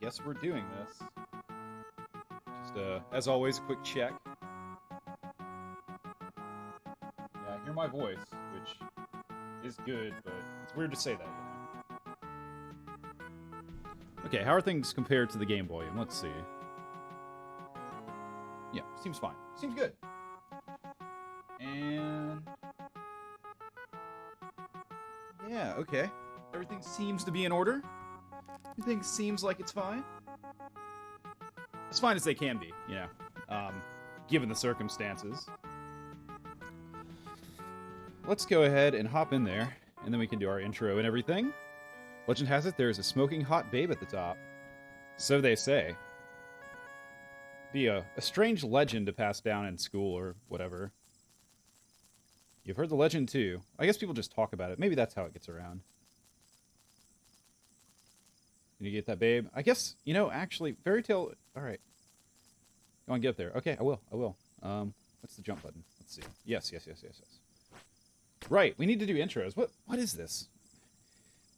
guess we're doing this. Just, as always, a quick check. Yeah, I hear my voice, which is good, but it's weird to say that, Okay, how are things compared to the game volume? Let's see. Yeah, seems fine. Seems good. And... yeah, okay. Everything seems to be in order. Everything seems like it's fine. As fine as they can be, given the circumstances. Let's go ahead and hop in there, and then we can do our intro and everything. Legend has it there's a smoking hot babe at the top. So they say. Be a strange legend to pass down in school or whatever. You've heard the legend too. I guess people just talk about it. Maybe that's how it gets around. Can you get that, babe? I guess, actually, fairy tale... Alright. Go on, get up there. Okay, I will. What's the jump button? Let's see. Yes. Right, we need to do intros. What is this?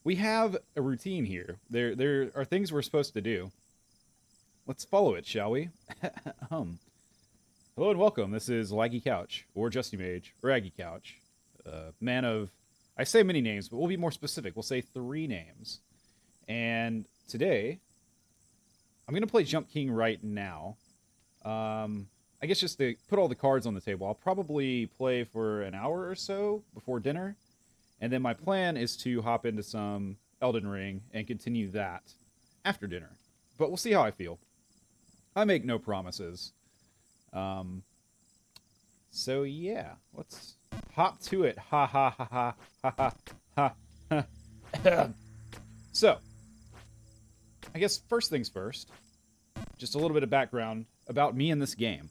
We have a routine here. There are things we're supposed to do. Let's follow it, shall we? Hello and welcome. This is Laggy Couch, or Justy Mage, or Aggie Couch. Man of... I say many names, but we'll be more specific. We'll say 3 names. And today, I'm going to play Jump King right now. I guess just to put all the cards on the table, I'll probably play for an hour or so before dinner. And then my plan is to hop into some Elden Ring and continue that after dinner. But we'll see how I feel. I make no promises. So yeah, let's hop to it. Ha ha ha ha ha ha ha. So, I guess first things first, just a little bit of background about me in this game.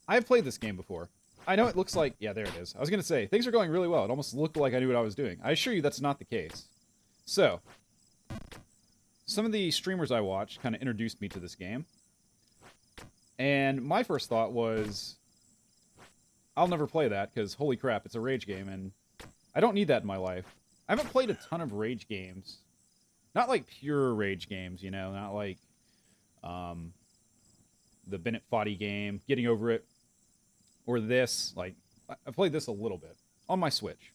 I have played this game before. I know it looks like... yeah, there it is. I was going to say, things are going really well. It almost looked like I knew what I was doing. I assure you that's not the case. So, some of the streamers I watched kind of introduced me to this game. And my first thought was, I'll never play that, because holy crap, it's a rage game, and I don't need that in my life. I haven't played a ton of rage games. Not like pure rage games, not like the Bennett Foddy game, Getting Over It, or this. Like, I played this a little bit on my Switch.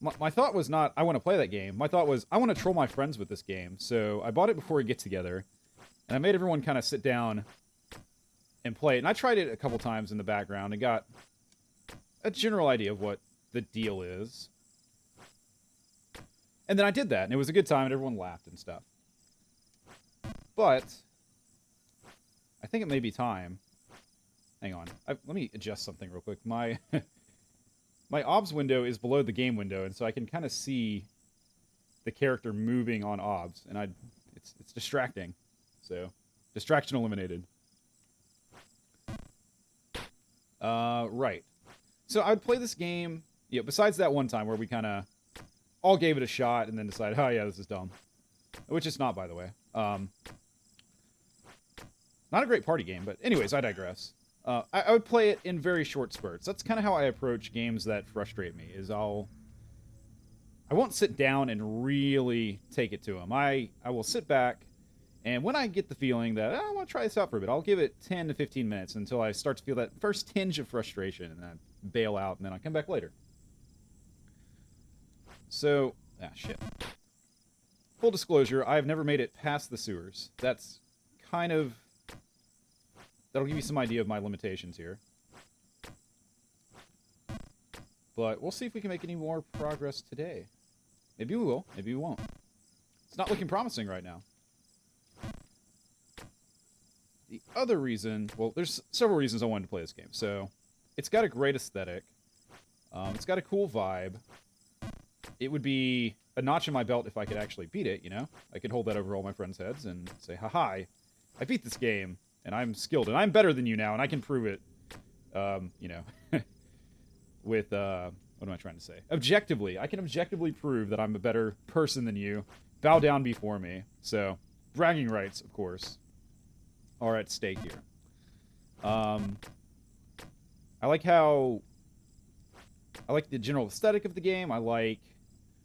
My thought was not, I want to play that game. My thought was, I want to troll my friends with this game. So I bought it before we get together, and I made everyone kind of sit down and play it. And I tried it a couple times in the background and got a general idea of what the deal is. And then I did that, and it was a good time, and everyone laughed and stuff. But I think it may be time. Hang on. Let me adjust something real quick. My my OBS window is below the game window, and so I can kind of see the character moving on OBS, and it's distracting. So, distraction eliminated. Right. So I would play this game, besides that one time where we kind of all gave it a shot and then decided, oh yeah, this is dumb. Which it's not, by the way. Not a great party game, but anyways, I digress. I would play it in very short spurts. That's kind of how I approach games that frustrate me, is I won't sit down and really take it to them. I will sit back, and when I get the feeling that, I want to try this out for a bit, I'll give it 10 to 15 minutes until I start to feel that first tinge of frustration, and then I bail out, and then I come back later. So, shit. Full disclosure, I have never made it past the sewers. That's kind of... that'll give you some idea of my limitations here. But we'll see if we can make any more progress today. Maybe we will, maybe we won't. It's not looking promising right now. The other reason... well, there's several reasons I wanted to play this game. So, it's got a great aesthetic. It's got a cool vibe. It would be a notch in my belt if I could actually beat it, I could hold that over all my friends' heads and say, haha, I beat this game, and I'm skilled, and I'm better than you now, and I can prove it, with, what am I trying to say? Objectively. I can objectively prove that I'm a better person than you. Bow down before me. So, bragging rights, of course, are at stake here. I like the general aesthetic of the game. I like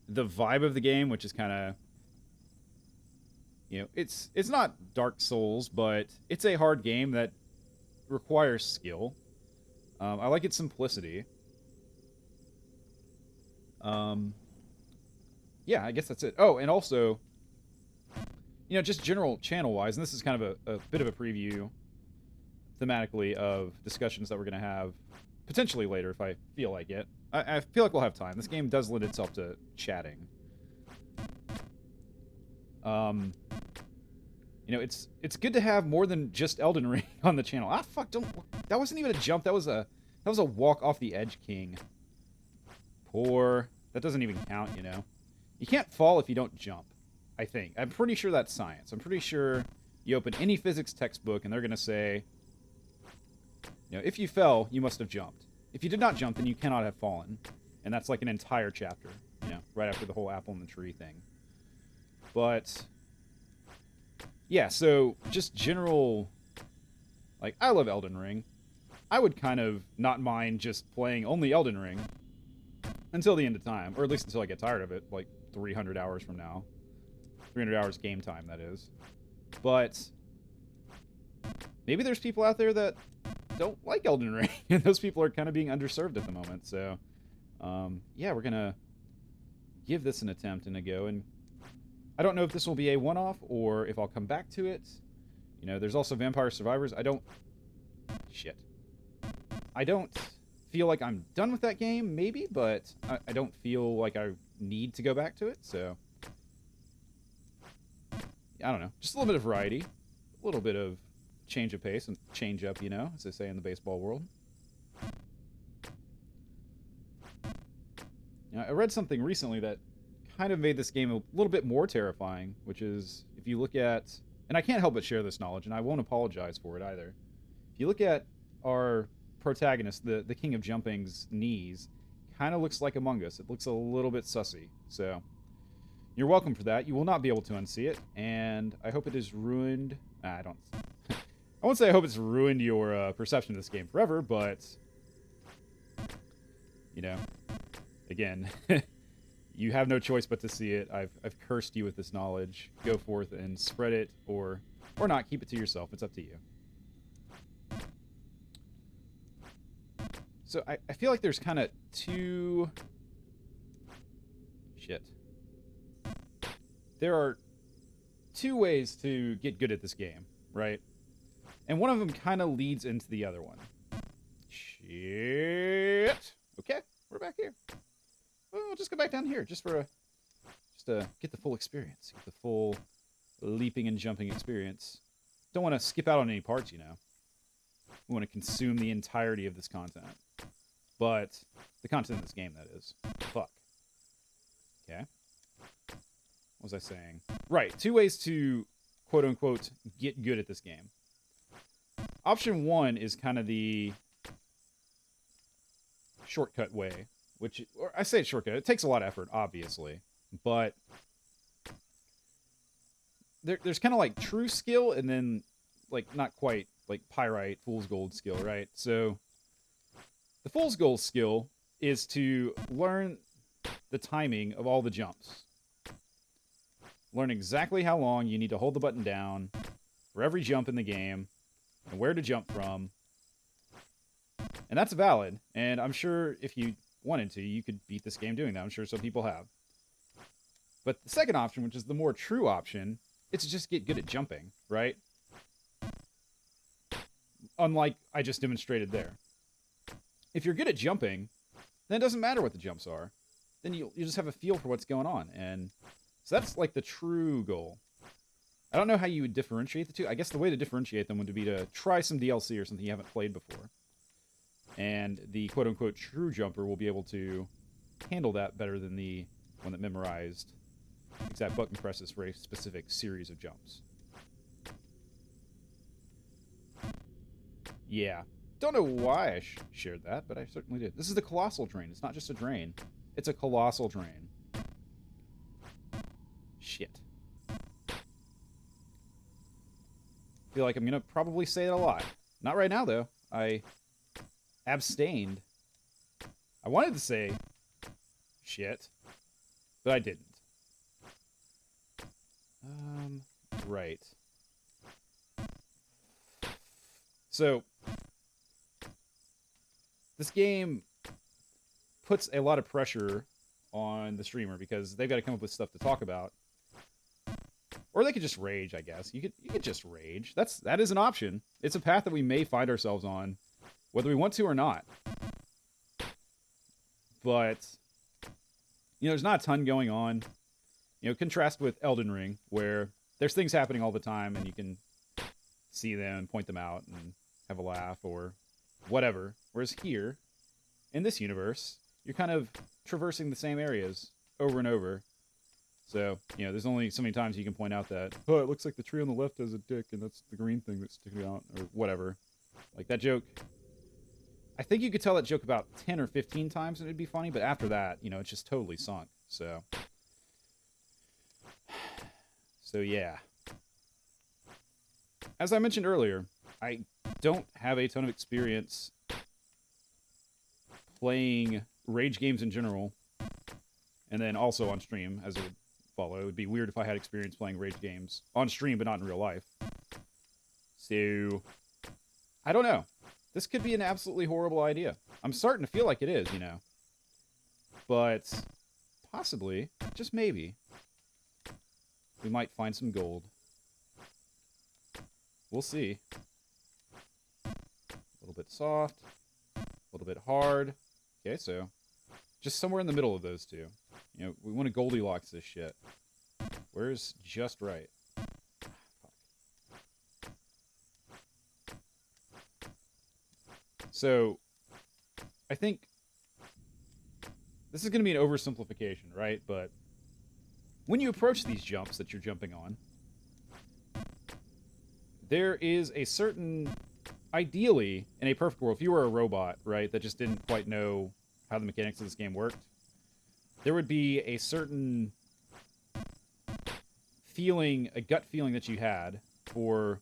the vibe of the game, which is kind of it's not Dark Souls, but it's a hard game that requires skill. I like its simplicity. Yeah, I guess that's it. Oh, and also, just general channel-wise, and this is kind of a bit of a preview thematically of discussions that we're going to have potentially later if I feel like it. I feel like we'll have time. This game does lend itself to chatting. It's good to have more than just Elden Ring on the channel. Ah, fuck! That wasn't even a jump. That was a walk off the edge, king. Poor. That doesn't even count. You can't fall if you don't jump. I think. I'm pretty sure that's science. I'm pretty sure you open any physics textbook and they're gonna say, if you fell, you must have jumped. If you did not jump, then you cannot have fallen. And that's like an entire chapter. Right after the whole apple in the tree thing. But yeah, so just general, like, I love Elden Ring. I would kind of not mind just playing only Elden Ring until the end of time, or at least until I get tired of it, like 300 hours from now. 300 hours game time, that is. But maybe there's people out there that don't like Elden Ring, and those people are kind of being underserved at the moment. So, yeah, we're going to give this an attempt and a go, and I don't know if this will be a one-off or if I'll come back to it. There's also Vampire Survivors. I don't feel like I'm done with that game, maybe, but I don't feel like I need to go back to it, so I don't know. Just a little bit of variety, a little bit of change of pace and change up, as they say in the baseball world. I read something recently that kind of made this game a little bit more terrifying, which is if you look at, and I can't help but share this knowledge, and I won't apologize for it either. If you look at our protagonist, the King of Jumping's knees, kind of looks like Among Us. It looks a little bit sussy, so you're welcome for that. You will not be able to unsee it, and I hope it has ruined... I won't say I hope it's ruined your perception of this game forever, but, again, you have no choice but to see it. I've cursed you with this knowledge. Go forth and spread it, or not. Keep it to yourself. It's up to you. So I feel like there's kind of two... There are two ways to get good at this game, right? And one of them kind of leads into the other one. Okay, we're back here. Well, we'll just go back down here just to get the full experience, get the full leaping and jumping experience. Don't want to skip out on any parts, We want to consume the entirety of this content. But the content of this game, that is. Fuck. Okay. What was I saying? Right, two ways to, quote-unquote, get good at this game. Option one is kind of the shortcut way, or I say shortcut. It takes a lot of effort, obviously, but there's kind of like true skill and then like not quite like Pyrite, Fool's Gold skill, right? So the Fool's Gold skill is to learn the timing of all the jumps. Learn exactly how long you need to hold the button down for every jump in the game and where to jump from. And that's valid, and I'm sure if you wanted to, you could beat this game doing that. I'm sure some people have. But the second option, which is the more true option, it's to just get good at jumping, right? Unlike I just demonstrated there. If you're good at jumping, then it doesn't matter what the jumps are. Then you just have a feel for what's going on. And so that's like the true goal. I don't know how you would differentiate the two. I guess the way to differentiate them would be to try some DLC or something you haven't played before. And the quote-unquote true jumper will be able to handle that better than the one that memorized exact button presses for a specific series of jumps. Yeah. Don't know why I shared that, but I certainly did. This is the colossal drain. It's not just a drain. It's a colossal drain. Shit. Feel like I'm going to probably say it a lot. Not right now, though. I abstained. I wanted to say shit, but I didn't. right. So, this game puts a lot of pressure on the streamer because they've got to come up with stuff to talk about. Or they could just rage, I guess. You could just rage. That is an option. It's a path that we may find ourselves on, whether we want to or not. But there's not a ton going on. Contrast with Elden Ring, where there's things happening all the time, and you can see them and point them out and have a laugh or whatever. Whereas here, in this universe, you're kind of traversing the same areas over and over. So, there's only so many times you can point out that, oh, it looks like the tree on the left has a dick, and that's the green thing that's sticking out, or whatever. Like, that joke, I think you could tell that joke about 10 or 15 times and it'd be funny, but after that, it's just totally sunk. So yeah. As I mentioned earlier, I don't have a ton of experience playing rage games in general, and then also on stream, as it would follow. It would be weird if I had experience playing rage games on stream, but not in real life. So, I don't know. This could be an absolutely horrible idea. I'm starting to feel like it is, But, possibly, just maybe, we might find some gold. We'll see. A little bit soft, a little bit hard. Okay, so just somewhere in the middle of those two. We want to Goldilocks this shit. Where's just right? So, I think this is going to be an oversimplification, right? But when you approach these jumps that you're jumping on, there is a certain, ideally, in a perfect world, if you were a robot, right, that just didn't quite know how the mechanics of this game worked, there would be a certain feeling, a gut feeling that you had for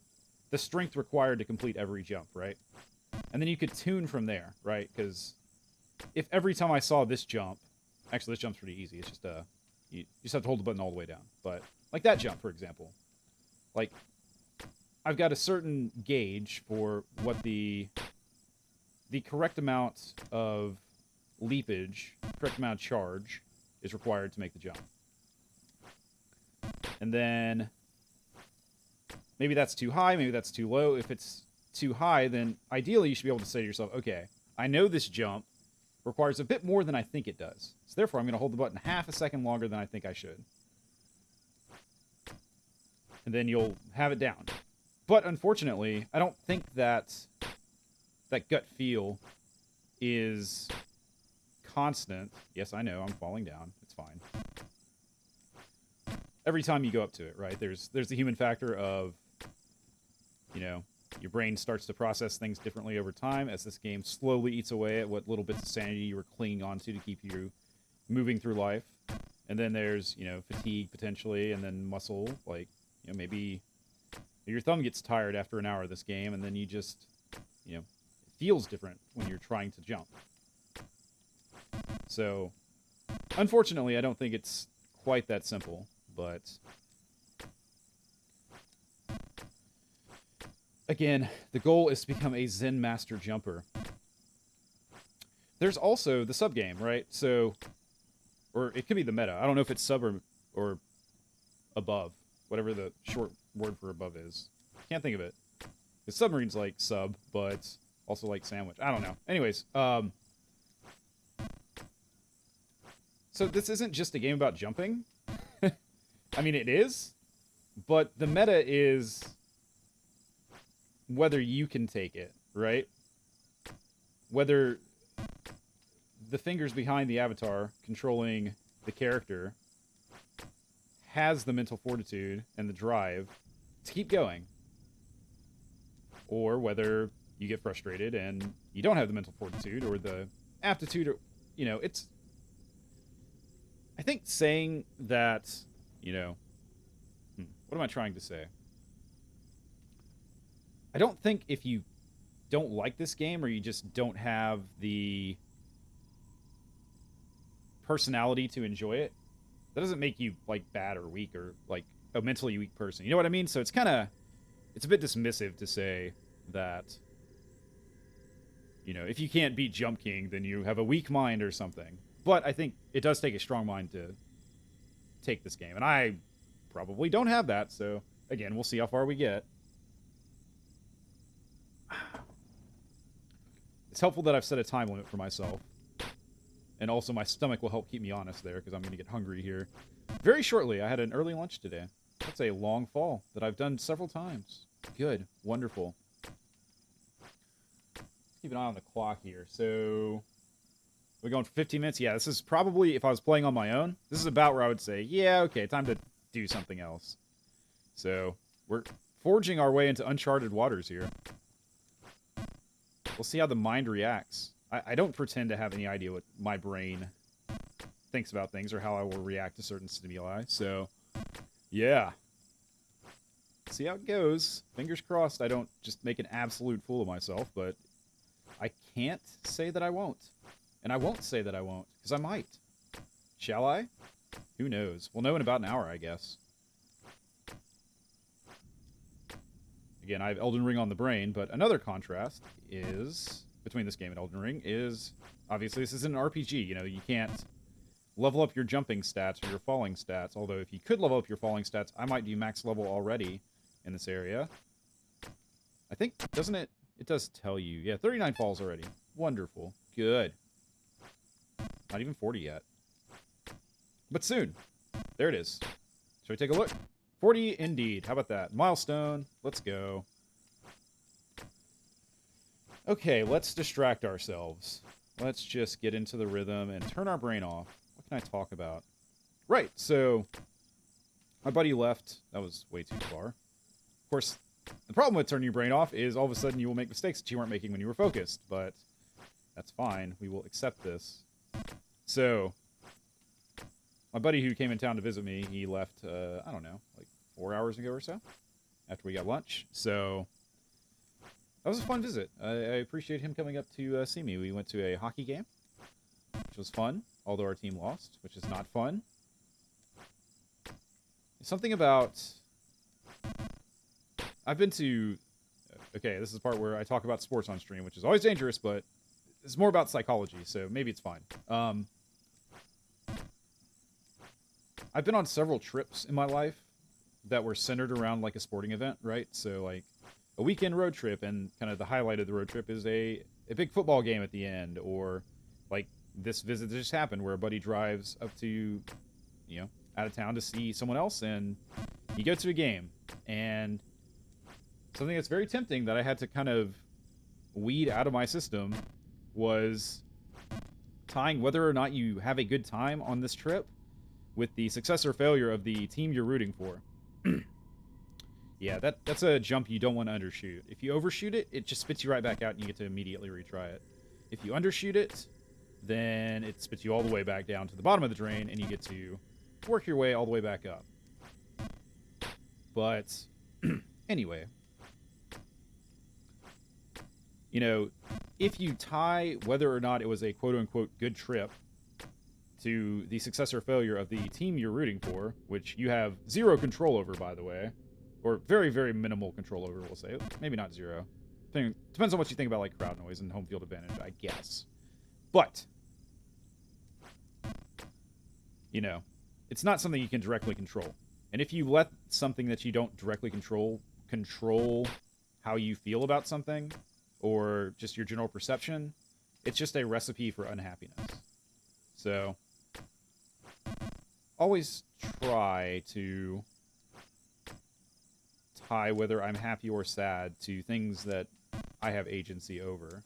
the strength required to complete every jump, right? And then you could tune from there, right? Because if every time I saw this jump, actually this jump's pretty easy, it's just you just have to hold the button all the way down. But like that jump, for example, like I've got a certain gauge for what the correct amount of leapage, correct amount of charge is required to make the jump. And then maybe that's too high, maybe that's too low. If it's too high, then ideally you should be able to say to yourself, okay, I know this jump requires a bit more than I think it does. So therefore, I'm going to hold the button half a second longer than I think I should. And then you'll have it down. But unfortunately, I don't think that gut feel is constant. Yes, I know, I'm falling down. It's fine. Every time you go up to it, right? There's the human factor of, your brain starts to process things differently over time as this game slowly eats away at what little bits of sanity you were clinging onto to keep you moving through life. And then there's, fatigue potentially, and then muscle, like, maybe your thumb gets tired after an hour of this game, and then you just, it feels different when you're trying to jump. So, unfortunately, I don't think it's quite that simple, but again, the goal is to become a Zen Master Jumper. There's also the sub-game, right? So, or it could be the meta. I don't know if it's sub or above, whatever the short word for above is. Can't think of it. The submarine's like sub, but also like sandwich. I don't know. Anyways, so this isn't just a game about jumping. I mean, it is, but the meta is whether you can take it, right? Whether the fingers behind the avatar controlling the character has the mental fortitude and the drive to keep going. Or whether you get frustrated and you don't have the mental fortitude or the aptitude, or, it's... I think saying that, what am I trying to say? I don't think if you don't like this game or you just don't have the personality to enjoy it, that doesn't make you, like, bad or weak or, like, a mentally weak person. You know what I mean? So it's a bit dismissive to say that, you know, if you can't beat Jump King, then you have a weak mind or something. But I think it does take a strong mind to take this game. And I probably don't have that, so again, we'll see how far we get. It's helpful that I've set a time limit for myself. And also my stomach will help keep me honest there, because I'm going to get hungry here very shortly. I had an early lunch today. That's a long fall that I've done several times. Good. Wonderful. Keep an eye on the clock here. So, we're going for 15 minutes? Yeah, this is probably, if I was playing on my own, this is about where I would say, yeah, okay, time to do something else. So, we're forging our way into uncharted waters here. We'll see how the mind reacts. I don't pretend to have any idea what my brain thinks about things or how I will react to certain stimuli. So, yeah. See how it goes. Fingers crossed I don't just make an absolute fool of myself, but I can't say that I won't. And I won't say that I won't, because I might. Shall I? Who knows? We'll know in about an hour, I guess. Again, I have Elden Ring on the brain, but another contrast is between this game and Elden Ring is, obviously, this is an RPG. You know, you can't level up your jumping stats or your falling stats, although if you could level up your falling stats, I might do max level already in this area. I think, doesn't it? It does tell you. Yeah, 39 falls already. Wonderful. Good. Not even 40 yet. But soon. There it is. Shall we take a look? 40 indeed. How about that? Milestone. Let's go. Okay, let's distract ourselves. Let's just get into the rhythm and turn our brain off. What can I talk about? Right, so my buddy left. That was way too far. Of course, the problem with turning your brain off is all of a sudden you will make mistakes that you weren't making when you were focused, but that's fine. We will accept this. So, my buddy who came in town to visit me, he left, I don't know, like 4 hours ago or so, after we got lunch. So, that was a fun visit. I appreciate him coming up to see me. We went to a hockey game, which was fun, although our team lost, which is not fun. Something about... I've been to... Okay, this is the part where I talk about sports on stream, which is always dangerous, but it's more about psychology, so maybe it's fine. I've been on several trips in my life that were centered around, like, a sporting event, right? So, like, a weekend road trip, and kind of the highlight of the road trip is a big football game at the end, or, like, this visit that just happened where a buddy drives up to, you know, out of town to see someone else, and you go to a game, and something that's very tempting that I had to kind of weed out of my system was tying whether or not you have a good time on this trip with the success or failure of the team you're rooting for. Yeah, that's a jump you don't want to undershoot. If you overshoot it, it just spits you right back out and you get to immediately retry it. If you undershoot it, then it spits you all the way back down to the bottom of the drain and you get to work your way all the way back up. But, anyway, you know, if you tie whether or not it was a quote-unquote good trip to the success or failure of the team you're rooting for, which you have zero control over, by the way, or very, very minimal control over, we'll say. Maybe not zero. Depends on what you think about, like, crowd noise and home field advantage, I guess. But, you know, it's not something you can directly control. And if you let something that you don't directly control how you feel about something, or just your general perception, it's just a recipe for unhappiness. So, always try to tie whether I'm happy or sad to things that I have agency over,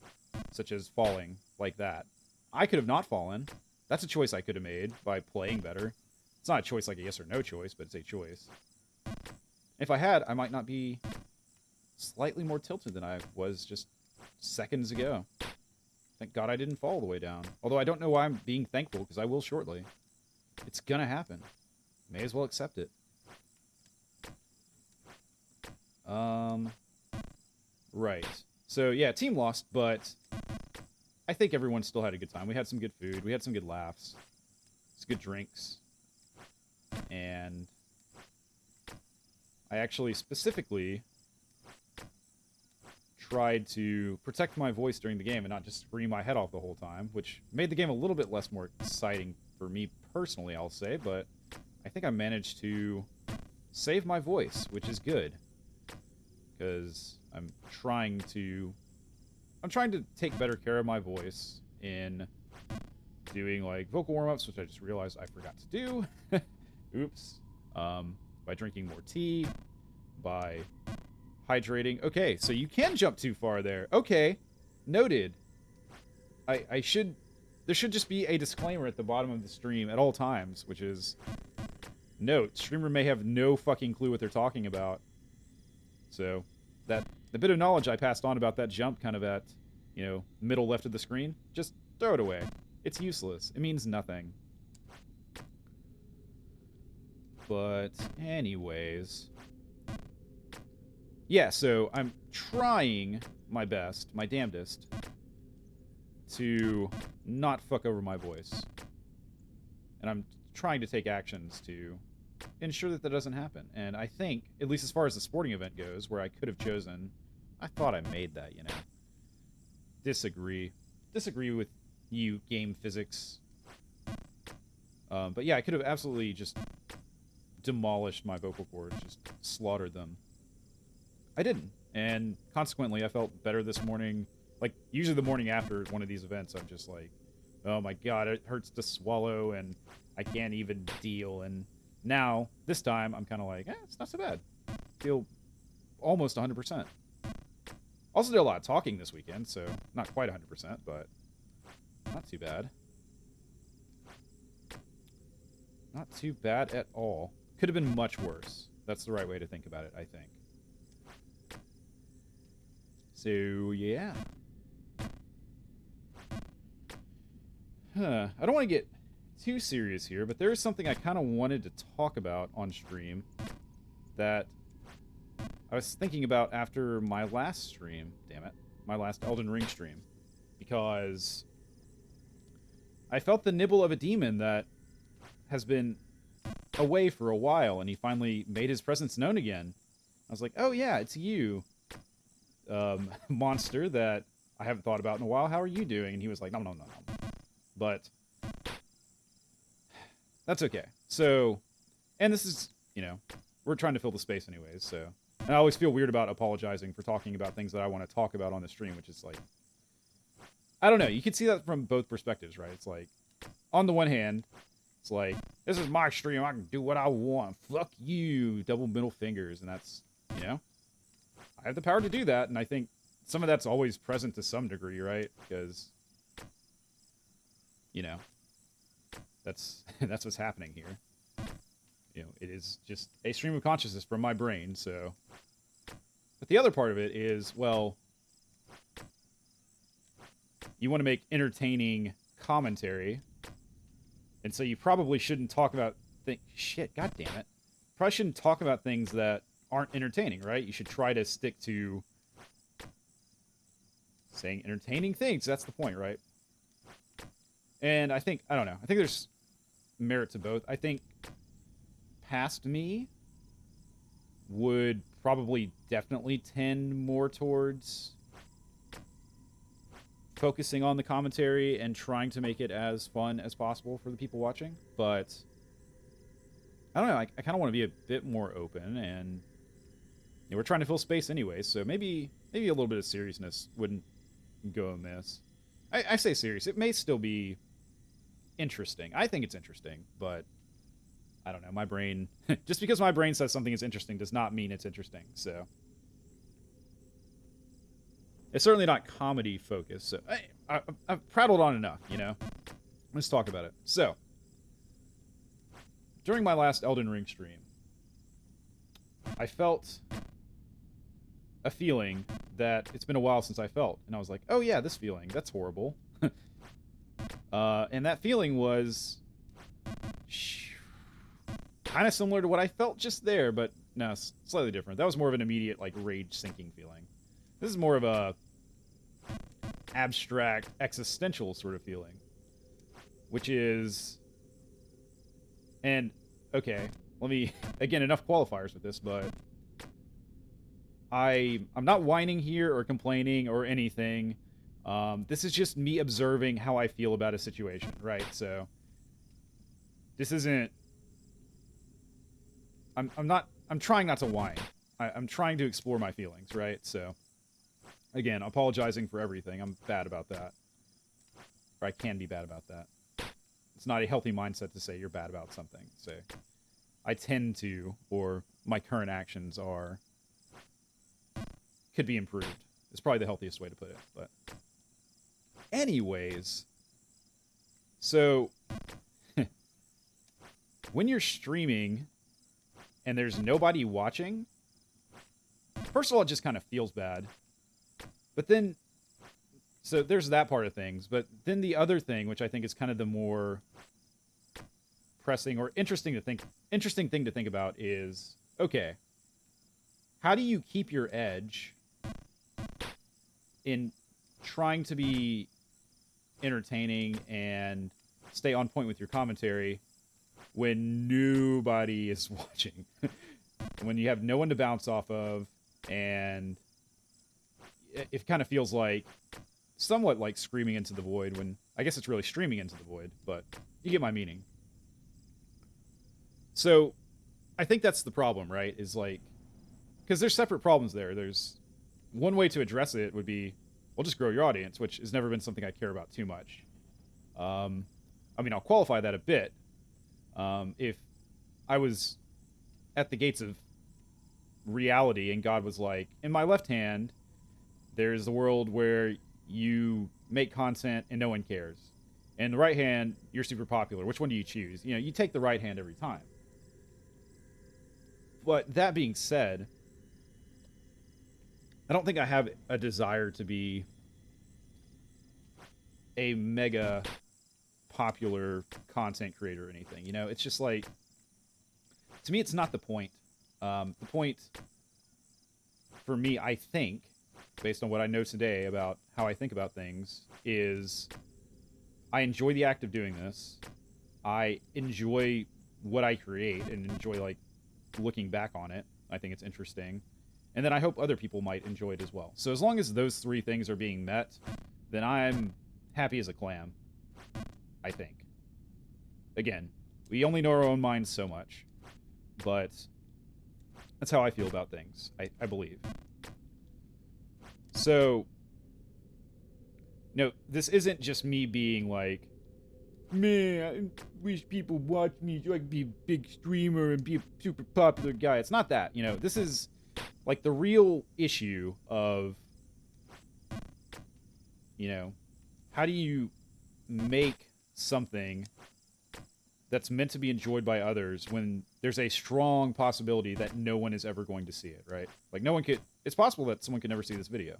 such as falling like that. I could have not fallen. That's a choice I could have made by playing better. It's not a choice like a yes or no choice, but it's a choice. If I had, I might not be slightly more tilted than I was just seconds ago. Thank God I didn't fall all the way down. Although I don't know why I'm being thankful, because I will shortly. It's gonna happen. May as well accept it. Right. So, yeah, team lost, but I think everyone still had a good time. We had some good food. We had some good laughs. Some good drinks. And I actually specifically tried to protect my voice during the game and not just scream my head off the whole time, which made the game a little bit less more exciting for me personally, I'll say, but I think I managed to save my voice, which is good, because I'm trying to take better care of my voice in doing, like, vocal warm-ups, which I just realized I forgot to do. Oops. By drinking more tea, by hydrating. Okay, so you can jump too far there. Okay, noted. There should just be a disclaimer at the bottom of the stream at all times, which is, note, streamer may have no fucking clue what they're talking about. So, the bit of knowledge I passed on about that jump kind of at, middle left of the screen, just throw it away. It's useless. It means nothing. But, anyways. Yeah, so I'm trying my best, my damnedest, to not fuck over my voice. And I'm trying to take actions to ensure that doesn't happen. And I think, at least as far as the sporting event goes, where I could have chosen, I thought I made that, Disagree with you, game physics. But yeah, I could have absolutely just demolished my vocal cords, just slaughtered them. I didn't, and consequently, I felt better this morning. Like, usually the morning after one of these events, I'm just like, oh my god, it hurts to swallow, and I can't even deal, and now, this time, I'm kind of like, it's not so bad. Feel almost 100%. Also did a lot of talking this weekend, so not quite 100%, but not too bad. Not too bad at all. Could have been much worse. That's the right way to think about it, I think. So, yeah. I don't want to get too serious here, but there is something I kind of wanted to talk about on stream that I was thinking about after my last stream. Damn it. My last Elden Ring stream. Because I felt the nibble of a demon that has been away for a while, and he finally made his presence known again. I was like, oh yeah, it's you, monster that I haven't thought about in a while. How are you doing? And he was like, no. But that's okay. So, and this is, we're trying to fill the space anyways, so. And I always feel weird about apologizing for talking about things that I want to talk about on the stream, which is like, I don't know. You can see that from both perspectives, right? It's like, on the one hand, it's like, this is my stream, I can do what I want. Fuck you, double middle fingers. And that's, I have the power to do that, and I think some of that's always present to some degree, right? Because, that's what's happening here. It is just a stream of consciousness from my brain, so. But the other part of it is, well, you want to make entertaining commentary, and so you probably shouldn't talk about shit, god damn it. Probably shouldn't talk about things that aren't entertaining, right? You should try to stick to saying entertaining things. That's the point, right? And I think, I don't know. I think there's merit to both. I think past me would probably definitely tend more towards focusing on the commentary and trying to make it as fun as possible for the people watching. But I don't know. I kind of want to be a bit more open, and we're trying to fill space anyway, so maybe a little bit of seriousness wouldn't go amiss. I say serious. It may still be interesting. I think it's interesting, but I don't know. My brain, just because my brain says something is interesting does not mean it's interesting, so. It's certainly not comedy focused, so I've prattled on enough, Let's talk about it. So, during my last Elden Ring stream, I felt a feeling that it's been a while since I felt, and I was like, oh yeah, this feeling, that's horrible. And that feeling was kind of similar to what I felt just there, but no, slightly different. That was more of an immediate, like, rage sinking feeling. This is more of a abstract, existential sort of feeling, which is, and okay, let me, again, enough qualifiers with this, but I'm not whining here or complaining or anything. This is just me observing how I feel about a situation, right? So this isn't. I'm trying not to whine. I'm trying to explore my feelings, right? So again, apologizing for everything. I'm bad about that, or I can be bad about that. It's not a healthy mindset to say you're bad about something. So I tend to, or my current actions are, could be improved. It's probably the healthiest way to put it. But anyways, so when you're streaming and there's nobody watching, first of all, it just kind of feels bad. But then, so there's that part of things. But then the other thing, which I think is kind of the more pressing or interesting thing to think about is, okay, how do you keep your edge in trying to be entertaining and stay on point with your commentary when nobody is watching? When you have no one to bounce off of, and it kind of feels like somewhat like screaming into the void, when I guess it's really streaming into the void, but you get my meaning. So I think that's the problem, right? Is like, because there's separate problems there. There's one way to address it would be, well, just grow your audience, which has never been something I care about too much. I mean, I'll qualify that a bit. If I was at the gates of reality and God was like, in my left hand, there's the world where you make content and no one cares. And the right hand, you're super popular. Which one do you choose? You know, you take the right hand every time. But that being said, I don't think I have a desire to be a mega popular content creator or anything. You know, it's just like, to me, it's not the point. The point for me, I think, based on what I know today about how I think about things, is I enjoy the act of doing this. I enjoy what I create and enjoy, like, looking back on it. I think it's interesting. And then I hope other people might enjoy it as well. So as long as those three things are being met, then I'm happy as a clam, I think. Again, we only know our own minds so much. But that's how I feel about things, I believe. So, no, this isn't just me being like, man, I wish people watch me so I can be a big streamer and be a super popular guy. It's not that, you know. This is like the real issue of, you know, how do you make something that's meant to be enjoyed by others when there's a strong possibility that no one is ever going to see it, right? Like, no one could, it's possible that someone could never see this video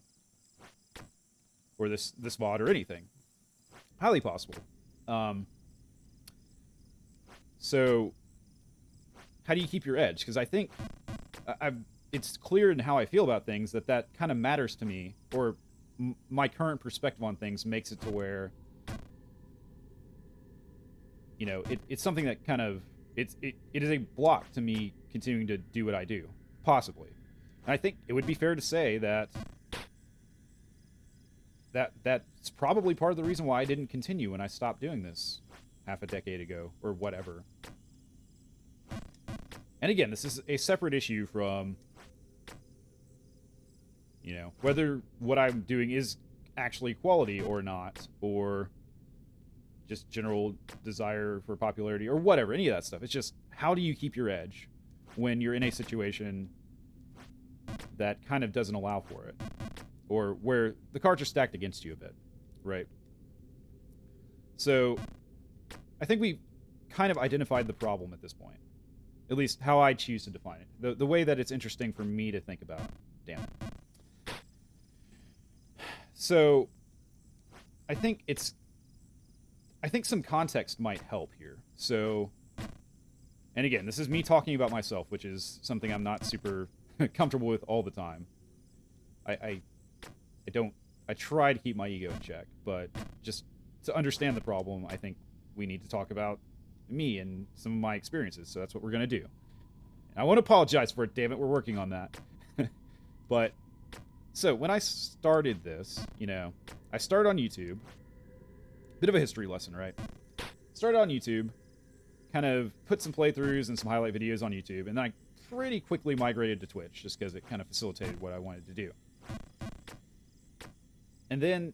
or this VOD or anything. Highly possible. So how do you keep your edge? Because I think it's clear in how I feel about things that kind of matters to me, or my current perspective on things makes it to where, you know, it's something that kind of, it is a block to me continuing to do what I do, possibly. And I think it would be fair to say that's probably part of the reason why I didn't continue when I stopped doing this half a decade ago, or whatever. And again, this is a separate issue from, you know, whether what I'm doing is actually quality or not, or just general desire for popularity or whatever, any of that stuff. It's just, how do you keep your edge when you're in a situation that kind of doesn't allow for it, or where the cards are stacked against you a bit, right? So I think we kind of identified the problem at this point, at least how I choose to define it, the way that it's interesting for me to think about. Damn it. So I think some context might help here. So, and again, this is me talking about myself, which is something I'm not super comfortable with all the time. I try to keep my ego in check, but just to understand the problem, I think we need to talk about me and some of my experiences. So that's what we're going to do. And I won't apologize for it, damn it, we're working on that. But so when I started this, I started on YouTube. Bit of a history lesson, right? Started on YouTube, kind of put some playthroughs and some highlight videos on YouTube, and then I pretty quickly migrated to Twitch just because it kind of facilitated what I wanted to do. And then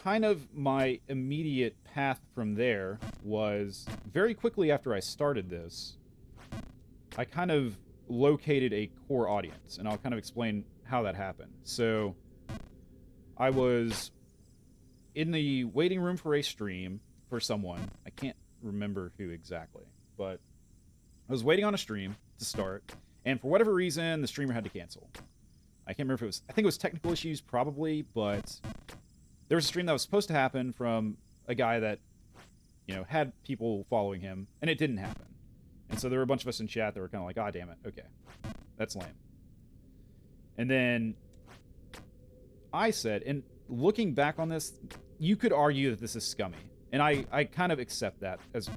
kind of my immediate path from there was very quickly after I started this, I kind of located a core audience, and I'll kind of explain how that happened. So I was in the waiting room for a stream for someone. I can't remember who exactly, but I was waiting on a stream to start, and for whatever reason, the streamer had to cancel. I can't remember if it was, I think it was technical issues probably, but there was a stream that was supposed to happen from a guy that, had people following him, and it didn't happen. And so there were a bunch of us in chat that were kind of like, ah, damn it, okay, that's lame. And then I said, and looking back on this, you could argue that this is scummy. And I kind of accept that as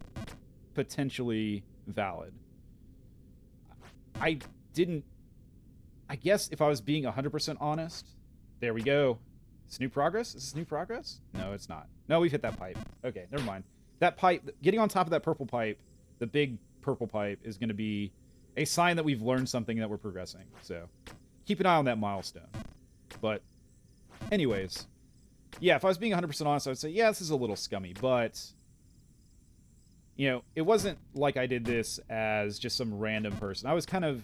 potentially valid. I guess if I was being 100% honest, there we go. It's new progress? Is this new progress? No, it's not. No, we've hit that pipe. Okay, never mind. That pipe, getting on top of that purple pipe, the big purple pipe, is going to be a sign that we've learned something, that we're progressing. So keep an eye on that milestone. But anyways, yeah, if I was being 100% honest, I would say, yeah, this is a little scummy, but, it wasn't like I did this as just some random person. I was kind of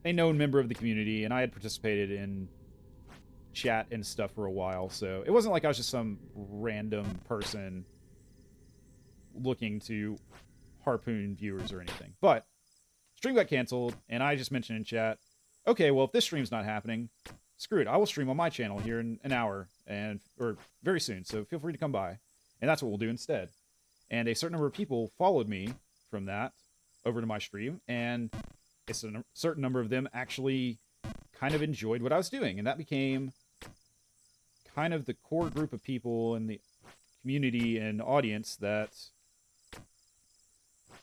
a known member of the community, and I had participated in chat and stuff for a while, so it wasn't like I was just some random person looking to harpoon viewers or anything. But stream got canceled, and I just mentioned in chat, okay, well, if this stream's not happening, screw it, I will stream on my channel here in an hour, or very soon, so feel free to come by. And that's what we'll do instead. And a certain number of people followed me from that over to my stream, and a certain number of them actually kind of enjoyed what I was doing, and that became kind of the core group of people in the community and audience that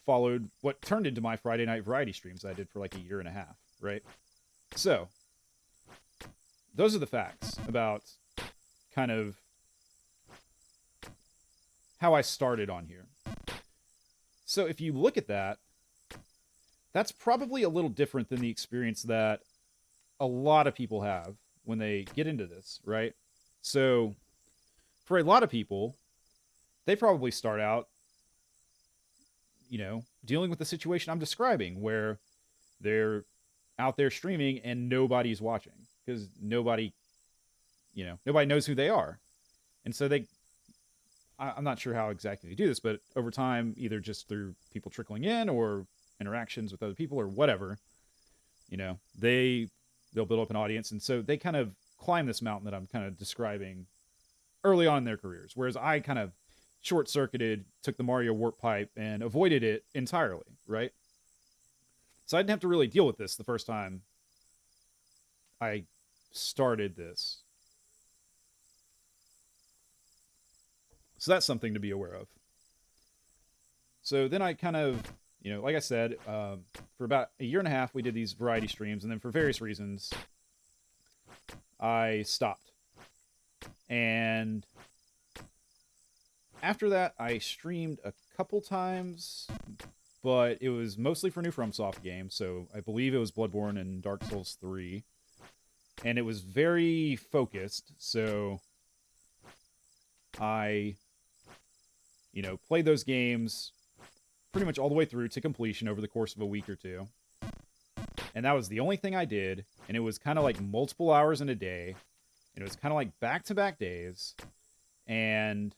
followed what turned into my Friday night variety streams I did for like a year and a half, right? So those are the facts about kind of how I started on here. So if you look at that, that's probably a little different than the experience that a lot of people have when they get into this, right? So for a lot of people, they probably start out, dealing with the situation I'm describing, where they're out there streaming and nobody's watching because nobody knows who they are. And so I'm not sure how exactly they do this, but over time, either just through people trickling in or interactions with other people or whatever, they'll build up an audience. And so they kind of climb this mountain that I'm kind of describing early on in their careers. Whereas I kind of short-circuited, took the Mario warp pipe and avoided it entirely, right? So I didn't have to really deal with this the first time I started this. So that's something to be aware of. So then I kind of, like I said, for about a year and a half, we did these variety streams, and then for various reasons, I stopped. And after that, I streamed a couple times, but it was mostly for new FromSoft games, so I believe it was Bloodborne and Dark Souls 3. And it was very focused, so I, played those games pretty much all the way through to completion over the course of a week or two. And that was the only thing I did, and it was kind of like multiple hours in a day, and it was kind of like back-to-back days, and,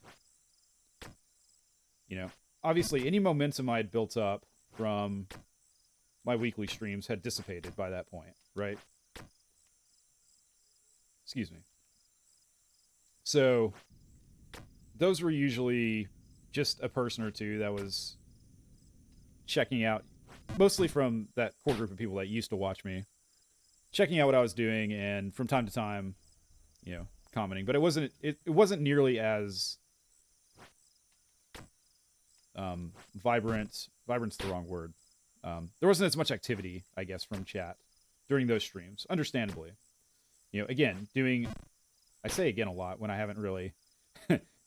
obviously any momentum I had built up from my weekly streams had dissipated by that point, right? Excuse me. So those were usually just a person or two that was checking out, mostly from that core group of people that used to watch me, checking out what I was doing, and from time to time, commenting. But it wasn't nearly as vibrant. Vibrant's the wrong word. There wasn't as much activity, I guess, from chat during those streams, understandably. You know, again, I say again a lot when I haven't really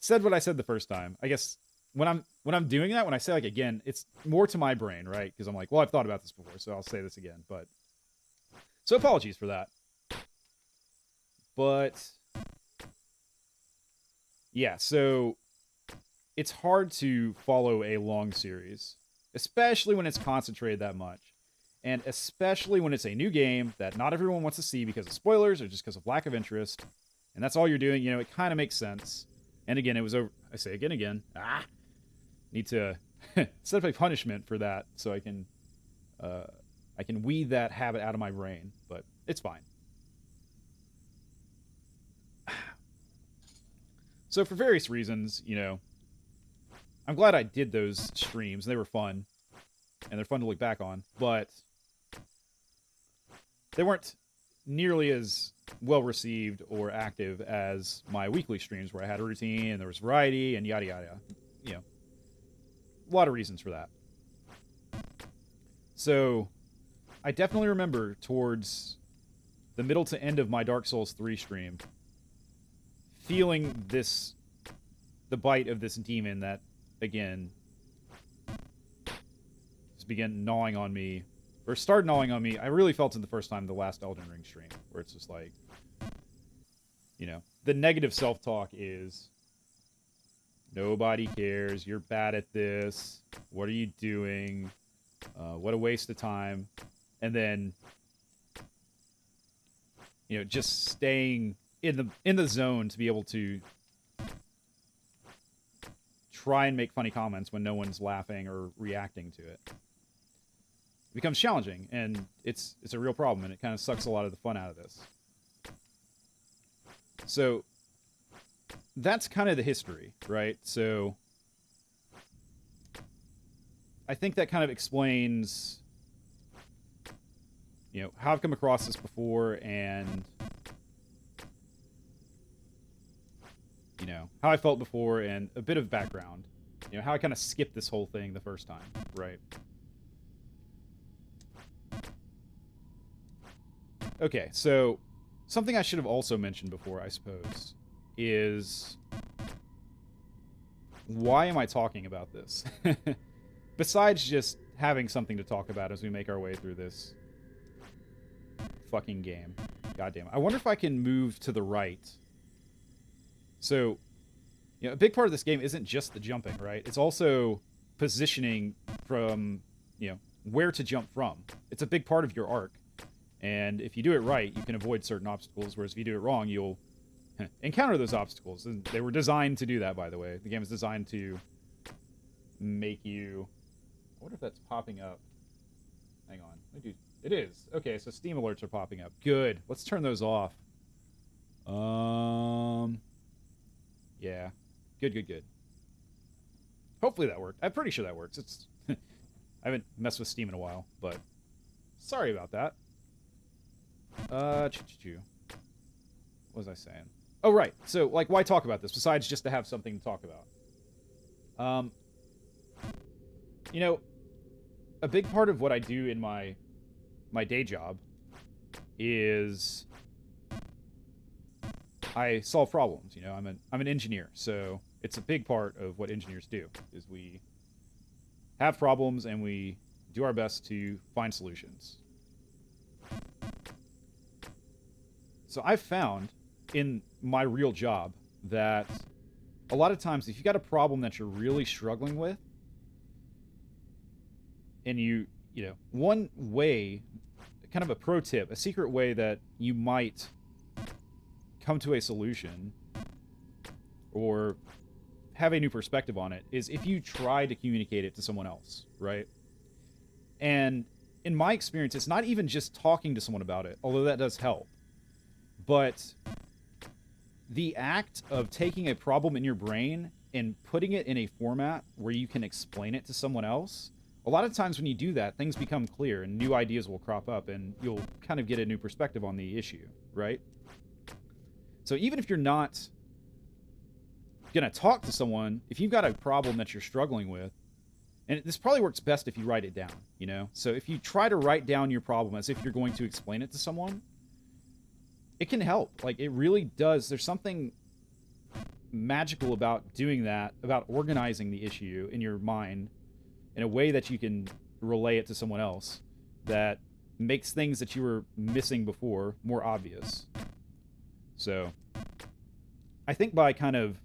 said what I said the first time. I guess when I'm doing that, when I say like again, it's more to my brain, right? Because I'm like, well, I've thought about this before, so I'll say this again. But so apologies for that. But yeah, so it's hard to follow a long series, especially when it's concentrated that much. And especially when it's a new game that not everyone wants to see because of spoilers or just because of lack of interest. And that's all you're doing, you know, it kind of makes sense. And again, it was over. I say again. Need to set up a punishment for that so I can weed that habit out of my brain. But it's fine. So for various reasons, you know, I'm glad I did those streams. They were fun. And they're fun to look back on. But they weren't nearly as well received or active as my weekly streams where I had a routine and there was variety and yada yada. You know, a lot of reasons for that. So I definitely remember towards the middle to end of my Dark Souls 3 stream feeling the bite of this demon that, again, just began gnawing on me, or started gnawing on me. I really felt it the first time, the last Elden Ring stream, where it's just like, you know, the negative self-talk is, nobody cares, you're bad at this, what are you doing, what a waste of time, and then, you know, just staying in the zone to be able to try and make funny comments when no one's laughing or reacting to it. It becomes challenging, and it's a real problem, and it kind of sucks a lot of the fun out of this. So that's kind of the history, right? So I think that kind of explains, you know, how I've come across this before, and you know, how I felt before, and a bit of background. You know, how I kind of skipped this whole thing the first time, right? Okay, so something I should have also mentioned before, I suppose, is why am I talking about this? Besides just having something to talk about as we make our way through this fucking game. Goddamn. I wonder if I can move to the right. So, you know, a big part of this game isn't just the jumping, right? It's also positioning from, you know, where to jump from. It's a big part of your arc. And if you do it right, you can avoid certain obstacles, whereas if you do it wrong, you'll encounter those obstacles. And they were designed to do that, by the way. The game is designed to make you... I wonder if that's popping up. Hang on. It is. Okay, so Steam alerts are popping up. Good. Let's turn those off. Yeah. Good. Hopefully that worked. I'm pretty sure that works. It's I haven't messed with Steam in a while, but sorry about that. What was I saying? Oh, right. So, like, why talk about this besides just to have something to talk about? You know, a big part of what I do in my day job is I solve problems. You know, I'm an engineer, so it's a big part of what engineers do is we have problems and we do our best to find solutions. So I've found in my real job that a lot of times if you got a problem that you're really struggling with, and you know, one way, kind of a pro tip, a secret way that you might come to a solution or have a new perspective on it is if you try to communicate it to someone else, right? And in my experience, it's not even just talking to someone about it, although that does help. But the act of taking a problem in your brain and putting it in a format where you can explain it to someone else, a lot of times when you do that, things become clear and new ideas will crop up and you'll kind of get a new perspective on the issue, right? So even if you're not going to talk to someone, if you've got a problem that you're struggling with, And this probably works best if you write it down, you know? So if you try to write down your problem as if you're going to explain it to someone, it can help. Like, it really does. There's something magical about doing that, about organizing the issue in your mind in a way that you can relay it to someone else that makes things that you were missing before more obvious. So, I think by kind of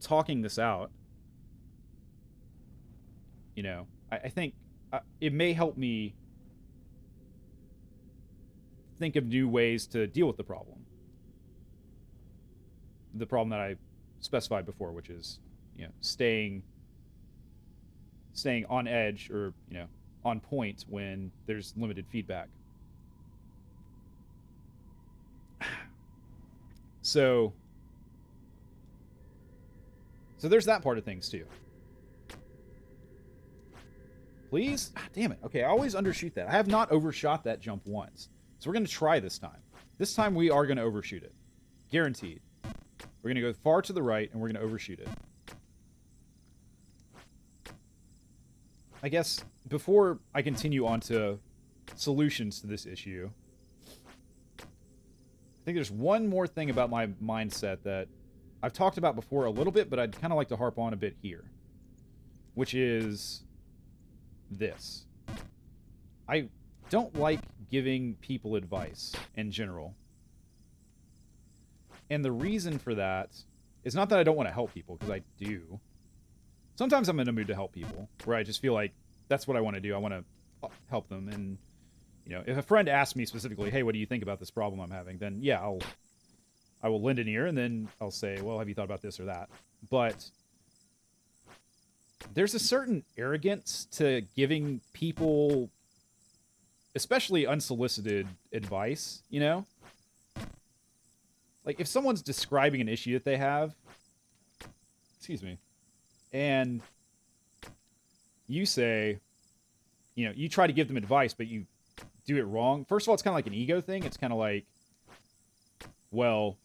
talking this out, you know, I think it may help me think of new ways to deal with the problem. The problem that I specified before, which is, you know, staying on edge, or, you know, on point when there's limited feedback. So there's that part of things too. Please? Ah, damn it. Okay, I always undershoot that. I have not overshot that jump once. So we're going to try this time. This time we are going to overshoot it. Guaranteed. We're going to go far to the right, and we're going to overshoot it. I guess before I continue on to solutions to this issue, I think there's one more thing about my mindset that I've talked about before a little bit, but I'd kind of like to harp on a bit here, which is this. I don't like giving people advice in general. And the reason for that is not that I don't want to help people, because I do. Sometimes I'm in a mood to help people, where I just feel like that's what I want to do. I want to help them. And, you know, if a friend asks me specifically, hey, what do you think about this problem I'm having? Then, yeah, I will lend an ear, and then I'll say, well, have you thought about this or that? But there's a certain arrogance to giving people, especially unsolicited advice, you know? Like, if someone's describing an issue that they have, excuse me, and you say, you know, you try to give them advice, but you do it wrong. First of all, it's kind of like an ego thing. It's kind of like, well,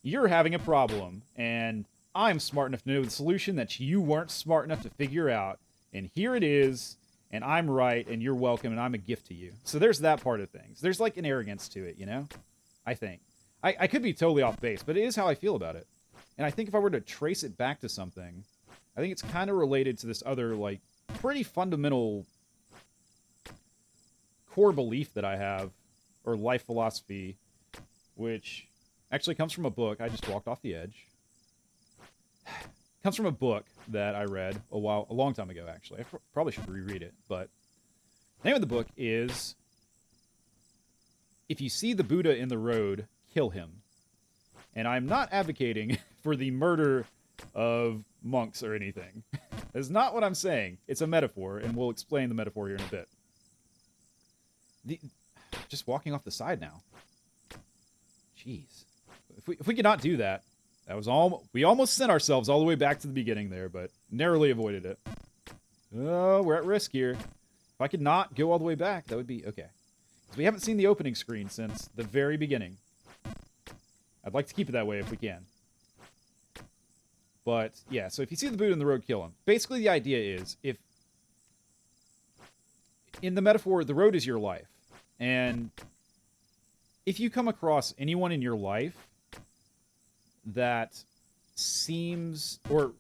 you're having a problem, and I'm smart enough to know the solution that you weren't smart enough to figure out, and here it is, and I'm right, and you're welcome, and I'm a gift to you. So there's that part of things. There's like an arrogance to it, you know? I think. I could be totally off base, but it is how I feel about it. And I think if I were to trace it back to something, I think it's kind of related to this other, like, pretty fundamental core belief that I have, or life philosophy, which actually comes from a book. I just walked off the edge. Comes from a book that I read a long time ago, actually. I probably should reread it, but the name of the book is If You See the Buddha in the Road, Kill Him. And I'm not advocating for the murder of monks or anything. That's not what I'm saying. It's a metaphor, and we'll explain the metaphor here in a bit. Just walking off the side now. Jeez. If we could not do that, that was all. We almost sent ourselves all the way back to the beginning there, but narrowly avoided it. Oh, we're at risk here. If I could not go all the way back, that would be okay. Because we haven't seen the opening screen since the very beginning. I'd like to keep it that way if we can. But, yeah, so if you see the Buddha in the road, kill him. Basically, the idea is, if... in the metaphor, the road is your life. And if you come across anyone in your life that seems, or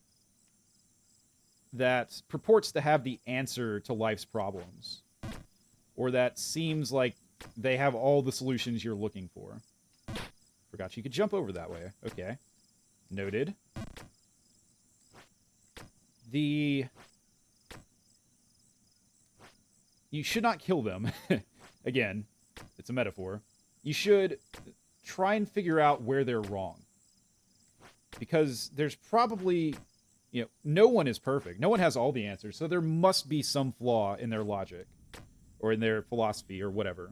that purports to have the answer to life's problems, or that seems like they have all the solutions you're looking for. Forgot you could jump over that way. Okay. Noted. You should not kill them. Again, it's a metaphor. You should try and figure out where they're wrong. Because there's probably, you know, no one is perfect. No one has all the answers. So there must be some flaw in their logic or in their philosophy or whatever.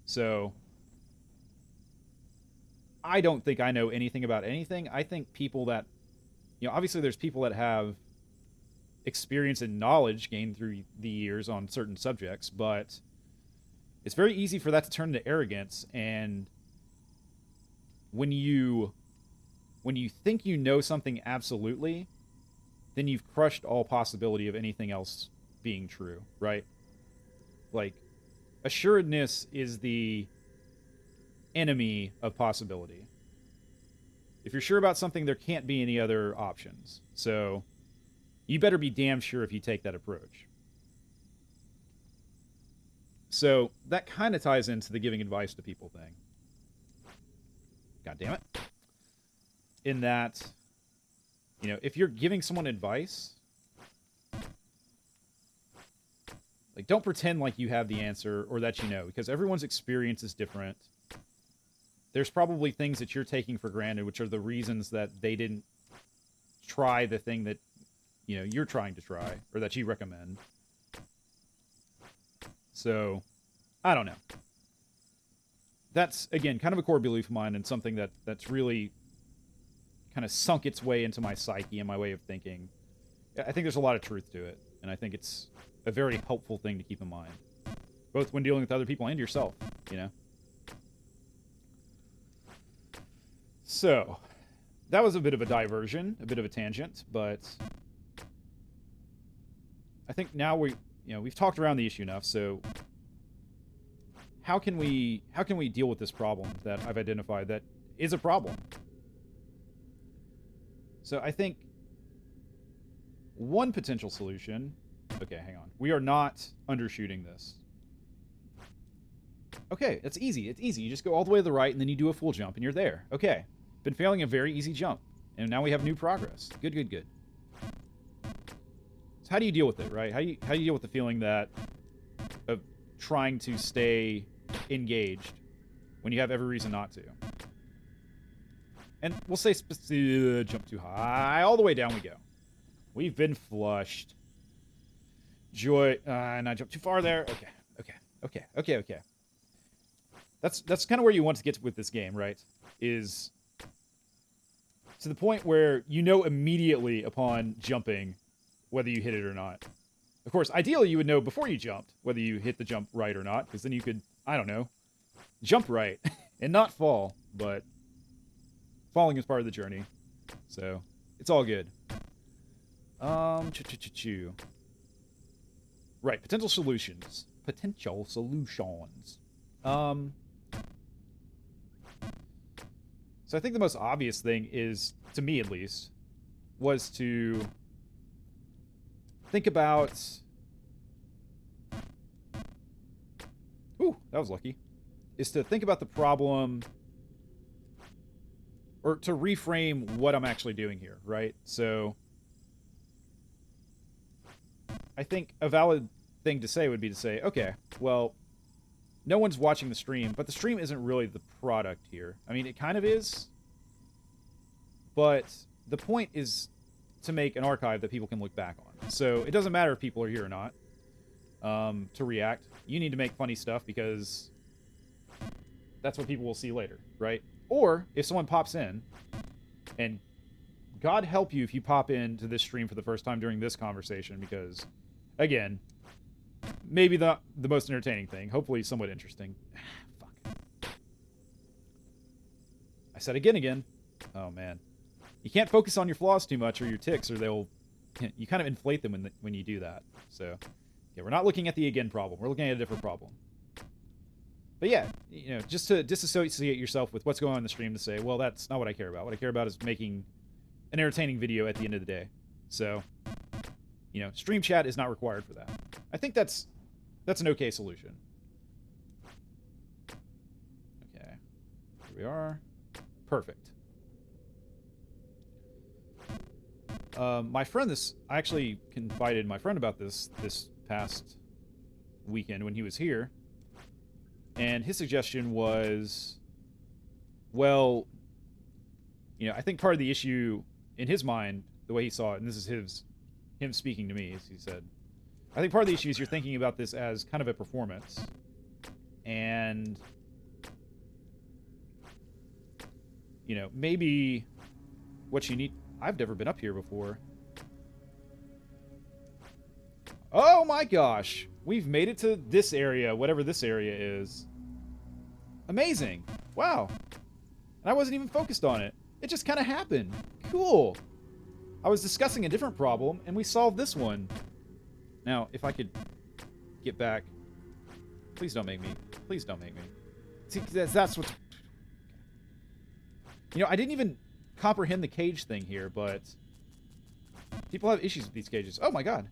So I don't think I know anything about anything. I think people that, you know, obviously there's people that have experience and knowledge gained through the years on certain subjects, but it's very easy for that to turn into arrogance. And when you think you know something absolutely, then you've crushed all possibility of anything else being true, right? Like, assuredness is the enemy of possibility. If you're sure about something, there can't be any other options. So, you better be damn sure if you take that approach. So, that kind of ties into the giving advice to people thing. God damn it. In that, you know, if you're giving someone advice, like, don't pretend like you have the answer or that you know, because everyone's experience is different. There's probably things that you're taking for granted, which are the reasons that they didn't try the thing that, you know, you're trying to try, or that you recommend. So, I don't know. That's, again, kind of a core belief of mine, and something that's really kind of sunk its way into my psyche and my way of thinking. I think there's a lot of truth to it, and I think it's a very helpful thing to keep in mind, both when dealing with other people and yourself, you know? So, that was a bit of a diversion, a bit of a tangent, but I think now we've talked around the issue enough, so how can we deal with this problem that I've identified that is a problem? So I think one potential solution... Okay, hang on. We are not undershooting this. Okay, that's easy. It's easy. You just go all the way to the right, and then you do a full jump, and you're there. Okay. Been failing a very easy jump. And now we have new progress. Good, good, good. So how do you deal with it, right? How do you deal with the feeling that... of trying to stay engaged when you have every reason not to? And we'll say jump too high. All the way down we go. We've been flushed. Joy. And I jumped too far there. Okay. That's kind of where you want to get with this game, right? Is to the point where you know immediately upon jumping whether you hit it or not. Of course, ideally you would know before you jumped whether you hit the jump right or not, because then you could, I don't know, jump right and not fall, but falling is part of the journey. So, it's all good. Right, potential solutions. So I think the most obvious thing is, to me at least, was to think about... Ooh, that was lucky. Is to think about the problem, or to reframe what I'm actually doing here, right? So I think a valid thing to say would be to say, okay, well, no one's watching the stream, but the stream isn't really the product here. I mean, it kind of is, but the point is to make an archive that people can look back on. So it doesn't matter if people are here or not to react. You need to make funny stuff because that's what people will see later, right? Or if someone pops in, and God help you if you pop into this stream for the first time during this conversation, because, again, maybe the most entertaining thing, hopefully somewhat interesting. Fuck. I said again. Oh, man. You can't focus on your flaws too much or your tics, or you kind of inflate them when you do that. So, okay, we're not looking at the again problem. We're looking at a different problem. But yeah, you know, just to disassociate yourself with what's going on in the stream, to say, well, that's not what I care about. What I care about is making an entertaining video at the end of the day. So, you know, stream chat is not required for that. I think that's an okay solution. Okay. Here we are. Perfect. My friend, I actually confided my friend about this past weekend when he was here. And his suggestion was, well, you know, I think part of the issue in his mind, the way he saw it, and this is him speaking to me, as he said, I think part of the issue is you're thinking about this as kind of a performance. And, you know, maybe what you need... I've never been up here before. Oh my gosh! We've made it to this area, whatever this area is. Amazing! Wow! And I wasn't even focused on it. It just kind of happened. Cool! I was discussing a different problem, and we solved this one. Now, if I could get back... Please don't make me. Please don't make me. See, that's what's... You know, I didn't even comprehend the cage thing here, but... People have issues with these cages. Oh my god.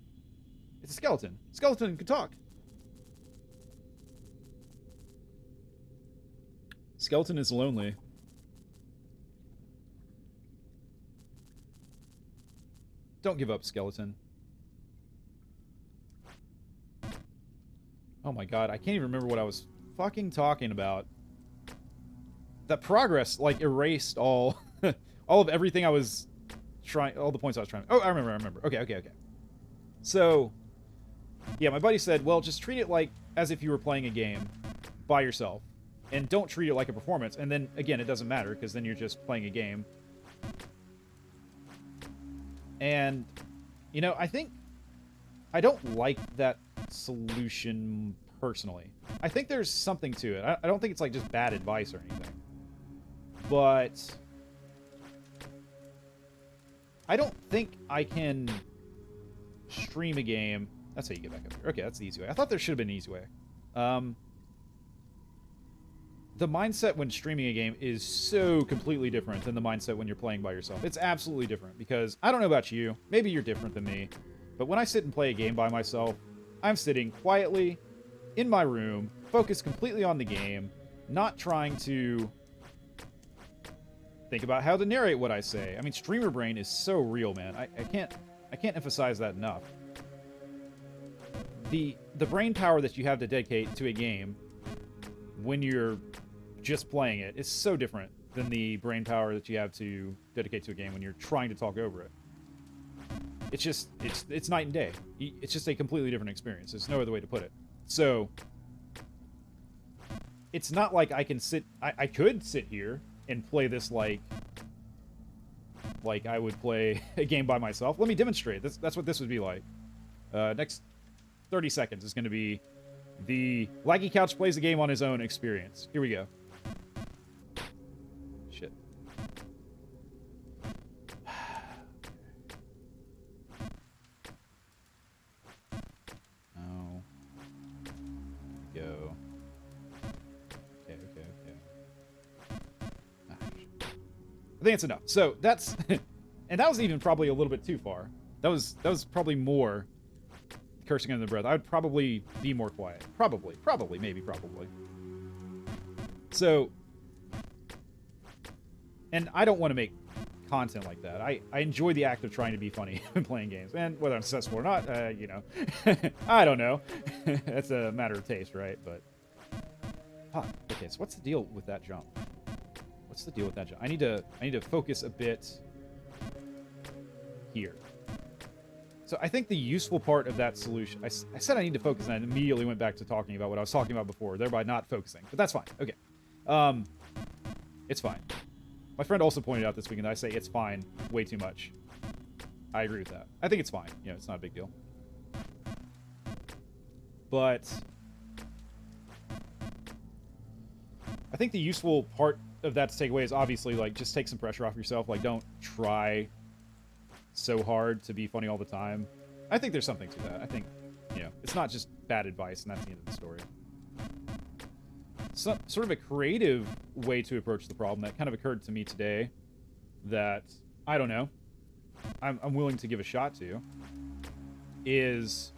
It's a skeleton. Skeleton can talk. Skeleton is lonely. Don't give up, skeleton. Oh my god, I can't even remember what I was fucking talking about. That progress, like, erased all... all of everything I was trying... All the points I was trying... Oh, I remember. Okay. So... Yeah, my buddy said, well, just treat it like as if you were playing a game by yourself. And don't treat it like a performance. And then, again, it doesn't matter, because then you're just playing a game. And, you know, I think... I don't like that solution personally. I think there's something to it. I don't think it's, like, just bad advice or anything. But... I don't think I can stream a game... That's how you get back up here. Okay, that's the easy way. I thought there should have been an easy way. The mindset when streaming a game is so completely different than the mindset when you're playing by yourself. It's absolutely different because I don't know about you. Maybe you're different than me. But when I sit and play a game by myself, I'm sitting quietly in my room, focused completely on the game, not trying to think about how to narrate what I say. I mean, streamer brain is so real, man. I can't emphasize that enough. The brain power that you have to dedicate to a game when you're just playing it is so different than the brain power that you have to dedicate to a game when you're trying to talk over it. It's just, it's night and day. It's just a completely different experience. There's no other way to put it. So, it's not like I can sit, I could sit here and play this like I would play a game by myself. Let me demonstrate. That's what this would be like. Next 30 seconds is going to be the Laggy Couch plays the game on his own experience. Here we go. Shit. Oh. Go. Okay. Ah, shit. I think it's enough. So that's, and that was even probably a little bit too far. That was probably more cursing under the breath. I would probably be more quiet. Probably. So, and I don't want to make content like that. I enjoy the act of trying to be funny when playing games. And whether I'm successful or not, you know, I don't know. That's a matter of taste, right? But, okay, so what's the deal with that jump? I need to focus a bit here. So I think the useful part of that solution... I said I need to focus, and I immediately went back to talking about what I was talking about before, thereby not focusing. But that's fine. Okay. It's fine. My friend also pointed out this weekend that I say it's fine way too much. I agree with that. I think it's fine. You know, it's not a big deal. But... I think the useful part of that to take away is obviously, like, just take some pressure off yourself. Like, don't try so hard to be funny all the time. I think there's something to that. I think, you know, it's not just bad advice, and that's the end of the story. Sort of a creative way to approach the problem that kind of occurred to me today that, I don't know, I'm willing to give a shot to, is,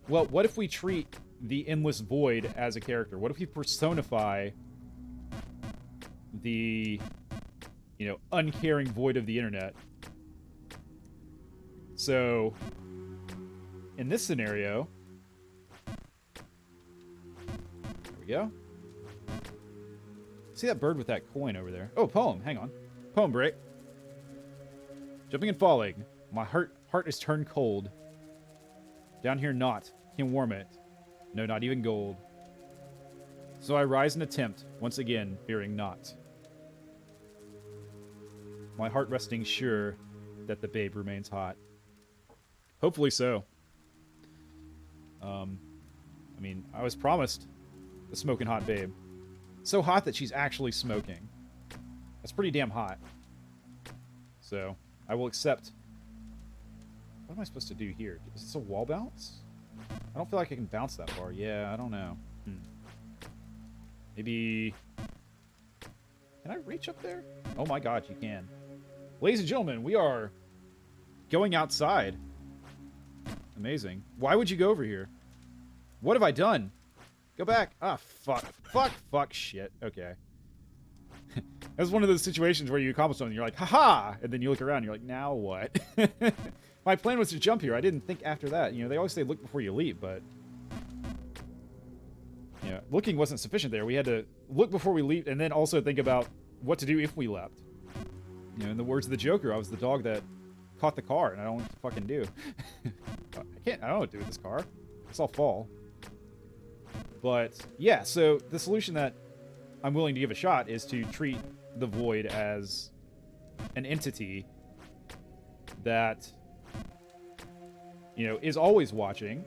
well, what if we treat the endless void as a character? What if we personify the, you know, uncaring void of the internet? So, in this scenario, there we go. See that bird with that coin over there? Oh, poem. Hang on. Poem break. Jumping and falling. My heart is turned cold. Down here naught can warm it. No, not even gold. So I rise and attempt, once again, fearing naught. My heart resting sure that the babe remains hot. Hopefully so. I mean, I was promised the smoking hot babe. So hot that she's actually smoking. That's pretty damn hot. So I will accept. What am I supposed to do here? Is this a wall bounce? I don't feel like I can bounce that far. Yeah, I don't know. Maybe... Can I reach up there? Oh my god, you can. Ladies and gentlemen, we are going outside. Amazing. Why would you go over here? What have I done? Go back. Ah, fuck. Fuck, shit. Okay. That was one of those situations where you accomplish something, you're like, haha! And then you look around, and you're like, now what? My plan was to jump here. I didn't think after that. You know, they always say look before you leap, but... Yeah, looking wasn't sufficient there. We had to look before we leaped, and then also think about what to do if we leapt. You know, in the words of the Joker, I was the dog that caught the car, and I don't know what to fucking do. I don't know what to do with this car. I guess I'll fall. But, yeah, so the solution that I'm willing to give a shot is to treat the Void as an entity that, you know, is always watching.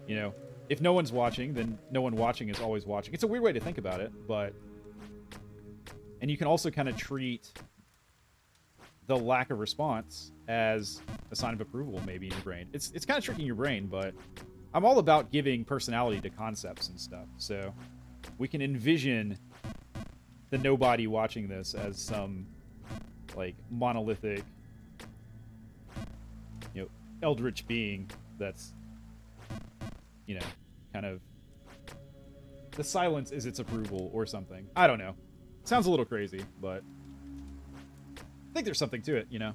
You know, if no one's watching, then no one watching is always watching. It's a weird way to think about it, but... And you can also kind of treat the lack of response as a sign of approval, maybe, in your brain. It's kind of tricking your brain, but I'm all about giving personality to concepts and stuff. So we can envision the nobody watching this as some, like, monolithic, you know, eldritch being that's, you know, kind of... The silence is its approval or something. I don't know. Sounds a little crazy, but I think there's something to it, you know?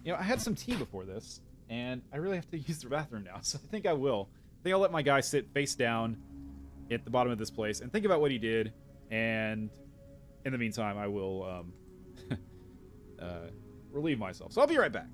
You know, I had some tea before this, and I really have to use the bathroom now, so I think I will. I think I'll let my guy sit face down at the bottom of this place and think about what he did, and in the meantime, I will relieve myself. So I'll be right back.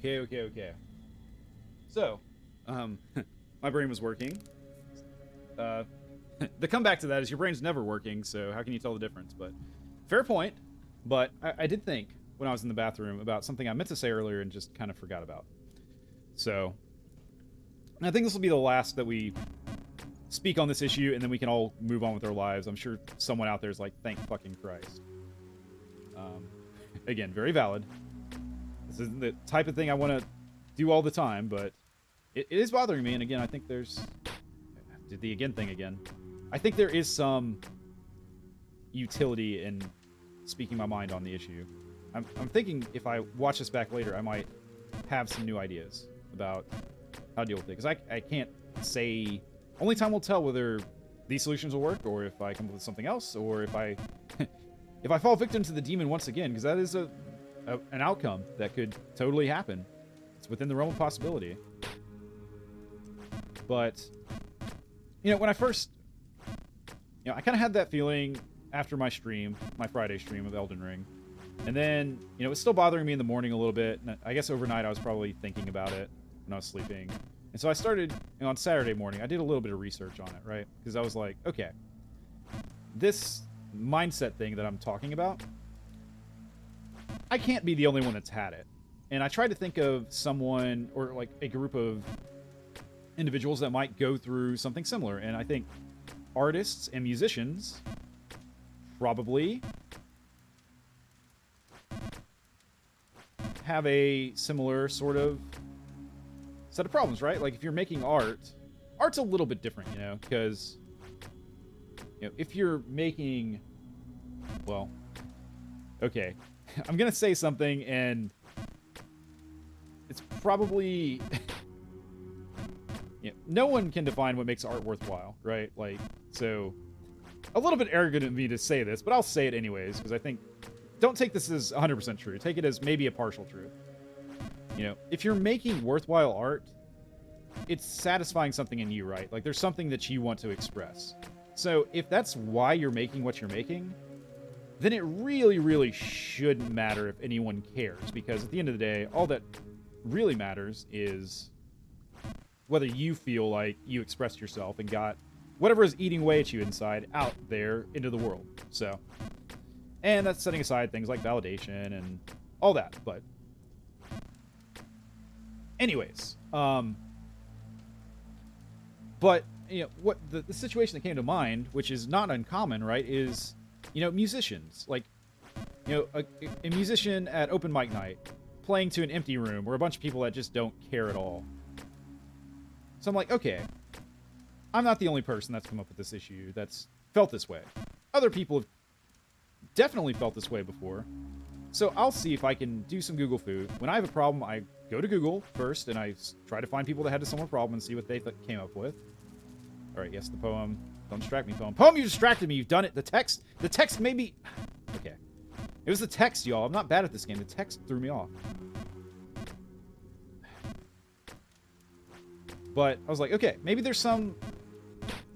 Okay. So, my brain was working. The comeback to that is your brain's never working, so how can you tell the difference? But, fair point. But I did think, when I was in the bathroom, about something I meant to say earlier and just kind of forgot about. So, I think this will be the last that we speak on this issue, and then we can all move on with our lives. I'm sure someone out there is like, thank fucking Christ. Again, very valid. This isn't the type of thing I want to do all the time, but it is bothering me. And again, I think there's... Did the again thing again. I think there is some utility in speaking my mind on the issue. I'm thinking if I watch this back later, I might have some new ideas about how to deal with it. Because I can't say... Only time will tell whether these solutions will work, or if I come up with something else, or if I... if I fall victim to the demon once again, because that is an outcome that could totally happen. It's within the realm of possibility. But, you know, when I first... You know, I kind of had that feeling after my stream, my Friday stream of Elden Ring. And then, you know, it was still bothering me in the morning a little bit. And I guess overnight I was probably thinking about it when I was sleeping. And so I started, you know, on Saturday morning, I did a little bit of research on it, right? Because I was like, okay, this mindset thing that I'm talking about, I can't be the only one that's had it. And I tried to think of someone, or like a group of individuals that might go through something similar. And I think artists and musicians probably have a similar sort of set of problems, right? Like if you're making art's a little bit different, you know, because, you know, if you're making, well, okay, I'm gonna say something and probably... Yeah, no one can define what makes art worthwhile, right? Like, so... A little bit arrogant of me to say this, but I'll say it anyways, because I think... Don't take this as 100% true. Take it as maybe a partial truth. You know, if you're making worthwhile art, it's satisfying something in you, right? Like, there's something that you want to express. So, if that's why you're making what you're making, then it really, really shouldn't matter if anyone cares, because at the end of the day, all that really matters is whether you feel like you expressed yourself and got whatever is eating away at you inside out there into the world. So, and that's setting aside things like validation and all that, but anyways, but, you know, what the situation that came to mind, which is not uncommon, right, is, you know, musicians. Like, you know, a musician at open mic night playing to an empty room or a bunch of people that just don't care at all. So I'm like, okay, I'm not the only person that's come up with this issue that's felt this way. Other people have definitely felt this way before. So I'll see if I can do some Google food. When I have a problem, I go to Google first, and I try to find people that had a similar problem and see what they came up with. All right, yes, the poem. Don't distract me, poem. Poem, you distracted me. You've done it. The text made me... Okay. It was the text, y'all. I'm not bad at this game. The text threw me off. But I was like, okay, maybe there's some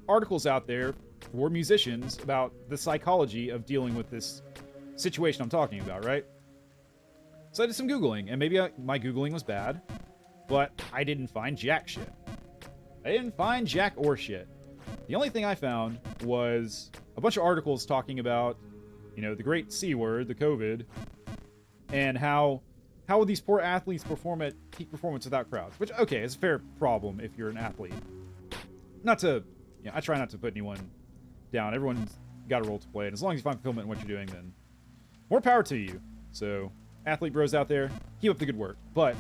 articles out there for musicians about the psychology of dealing with this situation I'm talking about, right? So I did some Googling, and maybe my Googling was bad, but I didn't find jack shit. I didn't find jack or shit. The only thing I found was a bunch of articles talking about, you know, the great C word, the COVID, and how would these poor athletes perform at peak performance without crowds? Which, okay, is a fair problem if you're an athlete. Not to, you know, I try not to put anyone down. Everyone's got a role to play, and as long as you find fulfillment in what you're doing, then more power to you. So, athlete bros out there, keep up the good work. But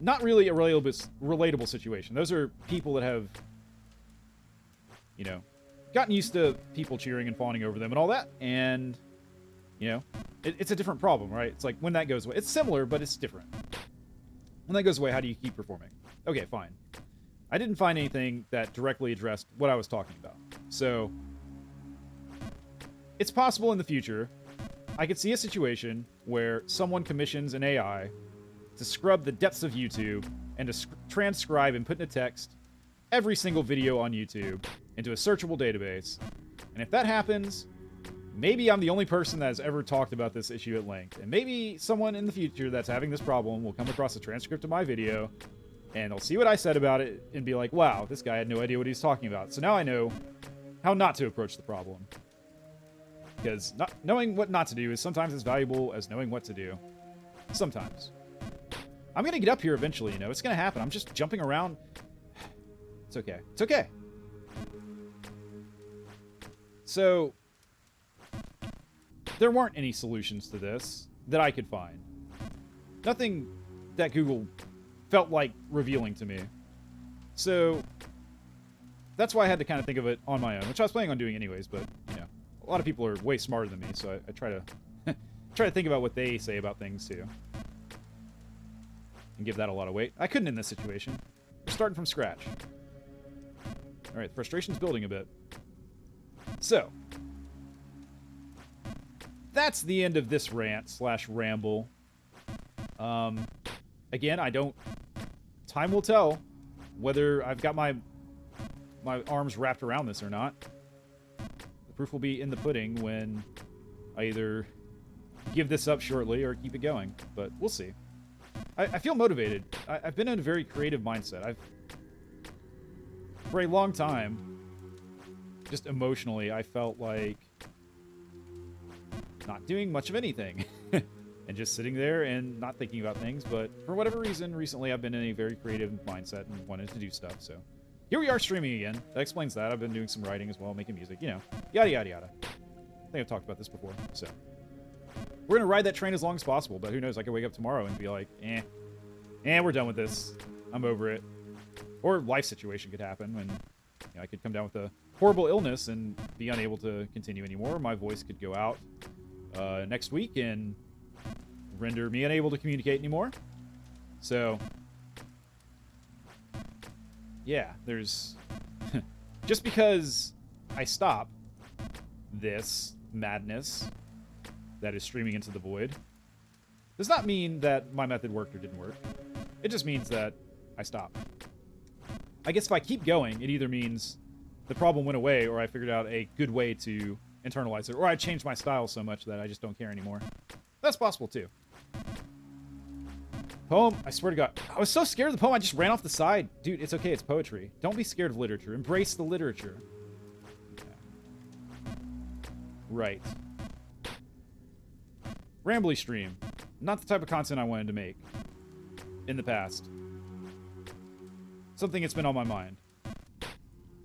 not really a relatable situation. Those are people that have, you know, gotten used to people cheering and fawning over them and all that, and, you know, it's a different problem, right? It's like, when that goes away, it's similar, but it's different. When that goes away, how do you keep performing? Okay, fine. I didn't find anything that directly addressed what I was talking about. So, it's possible in the future, I could see a situation where someone commissions an AI to scrub the depths of YouTube and to transcribe and put in a text every single video on YouTube into a searchable database. And if that happens, maybe I'm the only person that has ever talked about this issue at length. And maybe someone in the future that's having this problem will come across a transcript of my video, and they'll see what I said about it and be like, wow, this guy had no idea what he was talking about. So now I know how not to approach the problem. Because knowing what not to do is sometimes as valuable as knowing what to do. Sometimes. I'm going to get up here eventually, you know. It's going to happen. I'm just jumping around. It's okay. It's okay. So, there weren't any solutions to this that I could find. Nothing that Google felt like revealing to me. So, that's why I had to kind of think of it on my own, which I was planning on doing anyways, but, you know, a lot of people are way smarter than me, so I try to think about what they say about things, too. And give that a lot of weight. I couldn't in this situation. We're starting from scratch. Alright, frustration's building a bit. So, that's the end of this rant/ramble. Again, time will tell whether I've got my arms wrapped around this or not. The proof will be in the pudding when I either give this up shortly or keep it going. But we'll see. I feel motivated. I've been in a very creative mindset. For a long time, just emotionally, I felt like not doing much of anything. And just sitting there and not thinking about things. But for whatever reason, recently I've been in a very creative mindset and wanted to do stuff. So here we are streaming again. That explains that. I've been doing some writing as well, making music, you know. Yada, yada, yada. I think I've talked about this before. So we're going to ride that train as long as possible. But who knows? I could wake up tomorrow and be like, we're done with this. I'm over it. Or life situation could happen when, you know, I could come down with a horrible illness and be unable to continue anymore. My voice could go out next week and render me unable to communicate anymore. So, yeah, there's... just because I stop this madness that is streaming into the void does not mean that my method worked or didn't work. It just means that I stopped. I guess if I keep going, it either means the problem went away or I figured out a good way to internalize it, or I changed my style so much that I just don't care anymore. That's possible too. Poem, I swear to God. I was so scared of the poem, I just ran off the side. Dude, it's okay, it's poetry. Don't be scared of literature. Embrace the literature. Okay. Right. Rambly stream. Not the type of content I wanted to make in the past. Something that's been on my mind.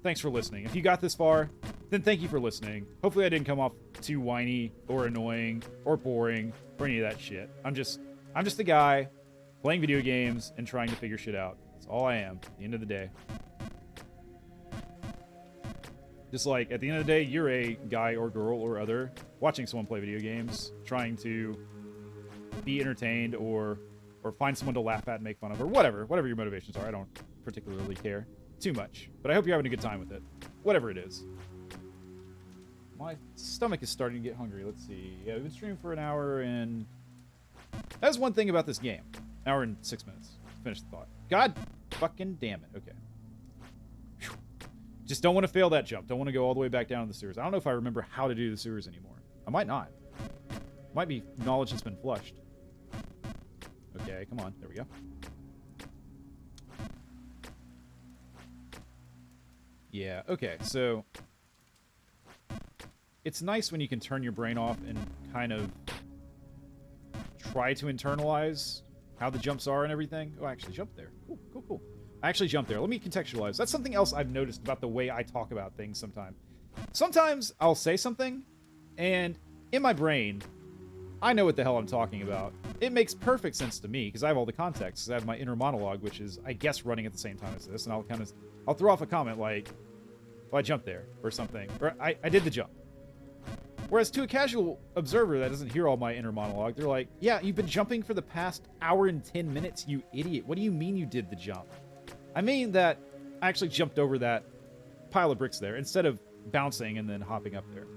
Thanks for listening. If you got this far, then thank you for listening. Hopefully I didn't come off too whiny or annoying or boring or any of that shit. I'm just a guy playing video games and trying to figure shit out. That's all I am at the end of the day. Just like at the end of the day, you're a guy or girl or other watching someone play video games, trying to be entertained or find someone to laugh at and make fun of, or whatever your motivations are. I don't particularly care too much, but I hope you're having a good time with it, whatever it is. My stomach is starting to get hungry. Let's see. Yeah, we've been streaming for an hour, and that's one thing about this game. An hour and 6 minutes. Finish the thought. God fucking damn it. Okay. Whew. Just don't want to fail that jump. Don't want to go all the way back down to the sewers. I don't know if I remember how to do the sewers anymore. I might not. Might be knowledge that's been flushed. Okay, come on. There we go. Yeah, okay, so it's nice when you can turn your brain off and kind of try to internalize how the jumps are and everything. Oh, I actually jumped there. Cool, cool, cool. I actually jumped there. Let me contextualize. That's something else I've noticed about the way I talk about things sometimes. Sometimes I'll say something, and in my brain, I know what the hell I'm talking about. It makes perfect sense to me, because I have all the context. 'Cause I have my inner monologue, which is, I guess, running at the same time as this, and I'll throw off a comment like, well, I jumped there, or something. Or, I did the jump. Whereas to a casual observer that doesn't hear all my inner monologue, they're like, yeah, you've been jumping for the past hour and 10 minutes, you idiot. What do you mean you did the jump? I mean that I actually jumped over that pile of bricks there, instead of bouncing and then hopping up there.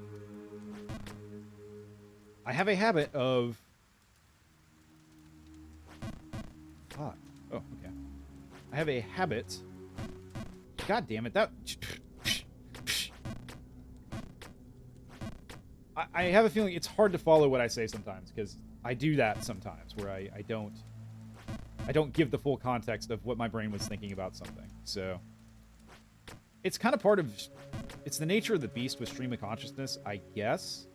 I have a habit of... Fuck. Oh, okay. I have a habit... God damn it, that... I have a feeling it's hard to follow what I say sometimes, because I do that sometimes, where I don't give the full context of what my brain was thinking about something. So it's kind of part of... It's the nature of the beast with stream of consciousness, I guess.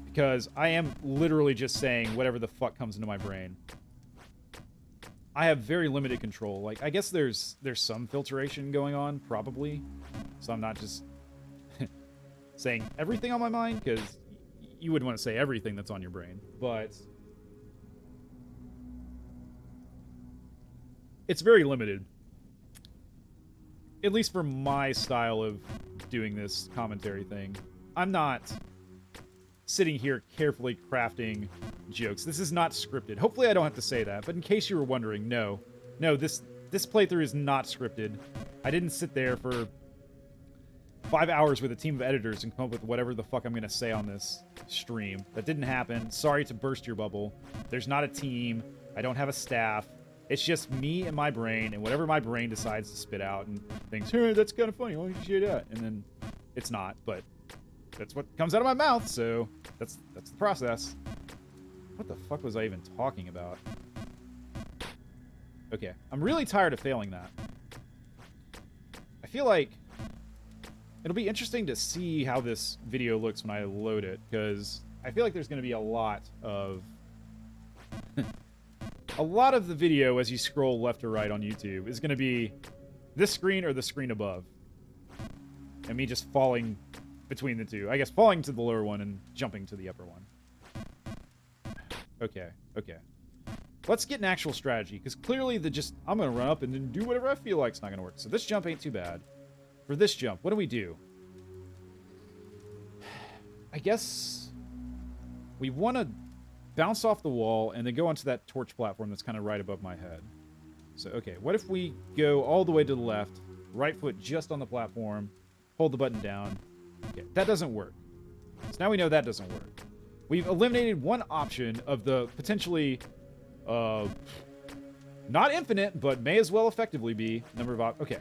Because I am literally just saying whatever the fuck comes into my brain. I have very limited control. Like, I guess there's some filtration going on, probably. So I'm not just saying everything on my mind, because you wouldn't want to say everything that's on your brain. But it's very limited. At least for my style of doing this commentary thing. I'm not sitting here carefully crafting jokes. This is not scripted. Hopefully I don't have to say that, but in case you were wondering, no, this playthrough is not scripted. I didn't sit there for 5 hours with a team of editors and come up with whatever the fuck I'm gonna say on this stream. That didn't happen. Sorry to burst your bubble. There's not a team. I don't have a staff. It's just me and my brain, and whatever my brain decides to spit out and thinks, hey, that's kind of funny, why don't you share that? And then it's not, but that's what comes out of my mouth, so that's the process. What the fuck was I even talking about? Okay, I'm really tired of failing that. I feel like it'll be interesting to see how this video looks when I load it, because I feel like there's going to be a lot of... a lot of the video, as you scroll left or right on YouTube, is going to be this screen or the screen above. And me just falling between the two. I guess falling to the lower one and jumping to the upper one. Okay. Let's get an actual strategy, because clearly I'm going to run up and then do whatever I feel like is not going to work. So this jump ain't too bad. For this jump, what do we do? I guess we want to bounce off the wall, and then go onto that torch platform that's kind of right above my head. So, okay, what if we go all the way to the left, right foot just on the platform, hold the button down. Okay, that doesn't work. So now we know that doesn't work. We've eliminated one option of the potentially, not infinite, but may as well effectively be number of okay.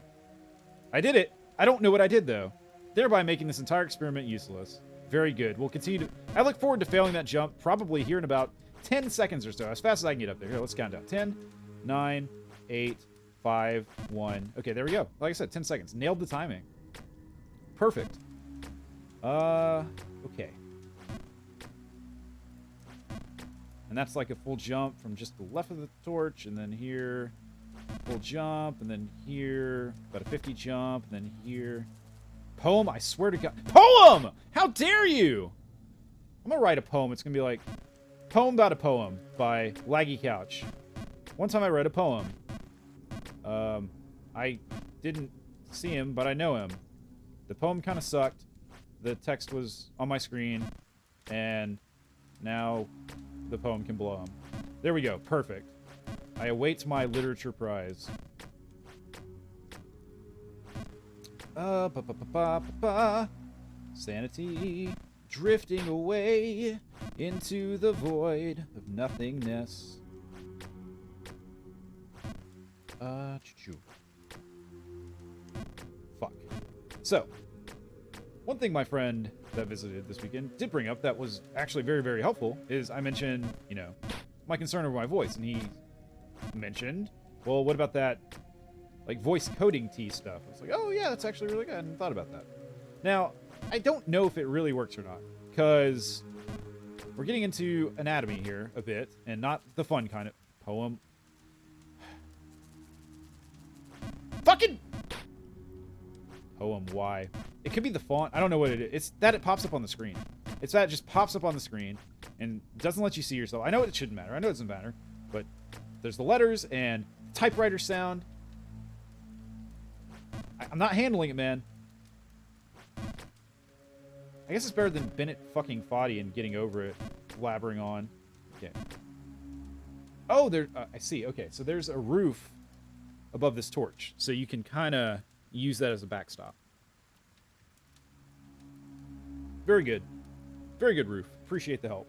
I did it. I don't know what I did, though, thereby making this entire experiment useless. Very good. We'll continue to... I look forward to failing that jump probably here in about 10 seconds or so, as fast as I can get up there. Here, let's count down. 10, 9, 8, 5, 1. Okay, there we go. Like I said, 10 seconds. Nailed the timing. Perfect. Okay. And that's like a full jump from just the left of the torch, and then here, full jump, and then here, about a 50 jump, and then here. Poem, I swear to God. Poem! How dare you? I'm gonna write a poem. It's gonna be like, Poem About a Poem by Laggy Couch. One time I read a poem. I didn't see him, but I know him. The poem kind of sucked. The text was on my screen, and now the poem can blow him. There we go. Perfect. I await my literature prize. Sanity drifting away into the void of nothingness. Fuck. So, one thing my friend that visited this weekend did bring up that was actually very, very helpful is I mentioned, you know, my concern over my voice, and he mentioned, well, what about that, like, voice coding tea stuff? I was like, oh, yeah, that's actually really good. I hadn't thought about that. Now, I don't know if it really works or not, because we're getting into anatomy here a bit, and not the fun kind of poem. Fucking poem, why? It could be the font. I don't know what it is. It's that it pops up on the screen. It's that it just pops up on the screen and doesn't let you see yourself. I know it shouldn't matter. I know it doesn't matter, but there's the letters and typewriter sound. I'm not handling it, man. I guess it's better than Bennett fucking Foddy and getting over it, blabbering on. Okay. Oh, there. I see. Okay, so there's a roof above this torch, so you can kind of use that as a backstop. Very good. Very good roof. Appreciate the help.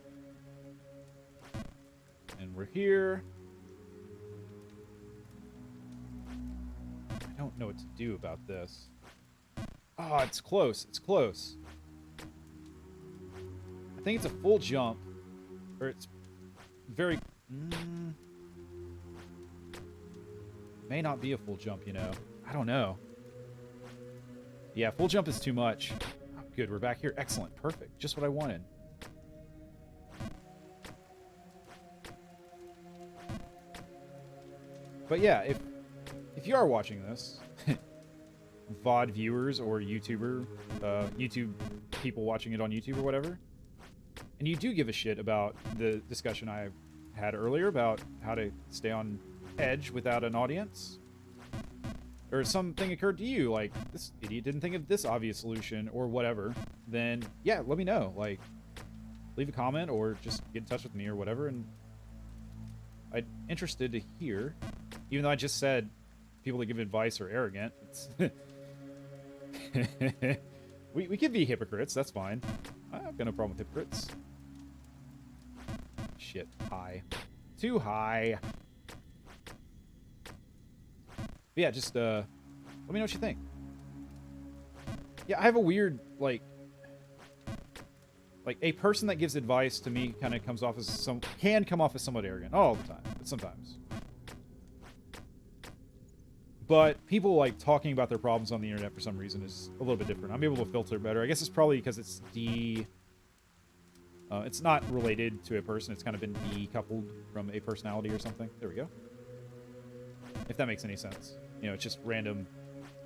And we're here. I don't know what to do about this. Oh, it's close. It's close. I think it's a full jump. Or it's very... may not be a full jump, you know. I don't know. Yeah, full jump is too much. Oh, good, we're back here. Excellent. Perfect. Just what I wanted. But yeah, if you are watching this, VOD viewers or YouTube people watching it on YouTube or whatever, and you do give a shit about the discussion I had earlier about how to stay on edge without an audience, or something occurred to you, like, this idiot didn't think of this obvious solution or whatever, then yeah, let me know. Like, leave a comment or just get in touch with me or whatever, and I'm interested to hear, even though I just said people that give advice are arrogant. It's we could be hypocrites, that's fine. I've got no problem with hypocrites. Shit, high. Too high. But yeah, just let me know what you think. Yeah, I have a weird, like a person that gives advice to me kind of comes off as can come off as somewhat arrogant. Not all the time, but sometimes. But people like talking about their problems on the internet for some reason is a little bit different. I'm able to filter better. I guess it's probably because it's it's not related to a person. It's kind of been decoupled from a personality or something. There we go. If that makes any sense. You know, it's just random,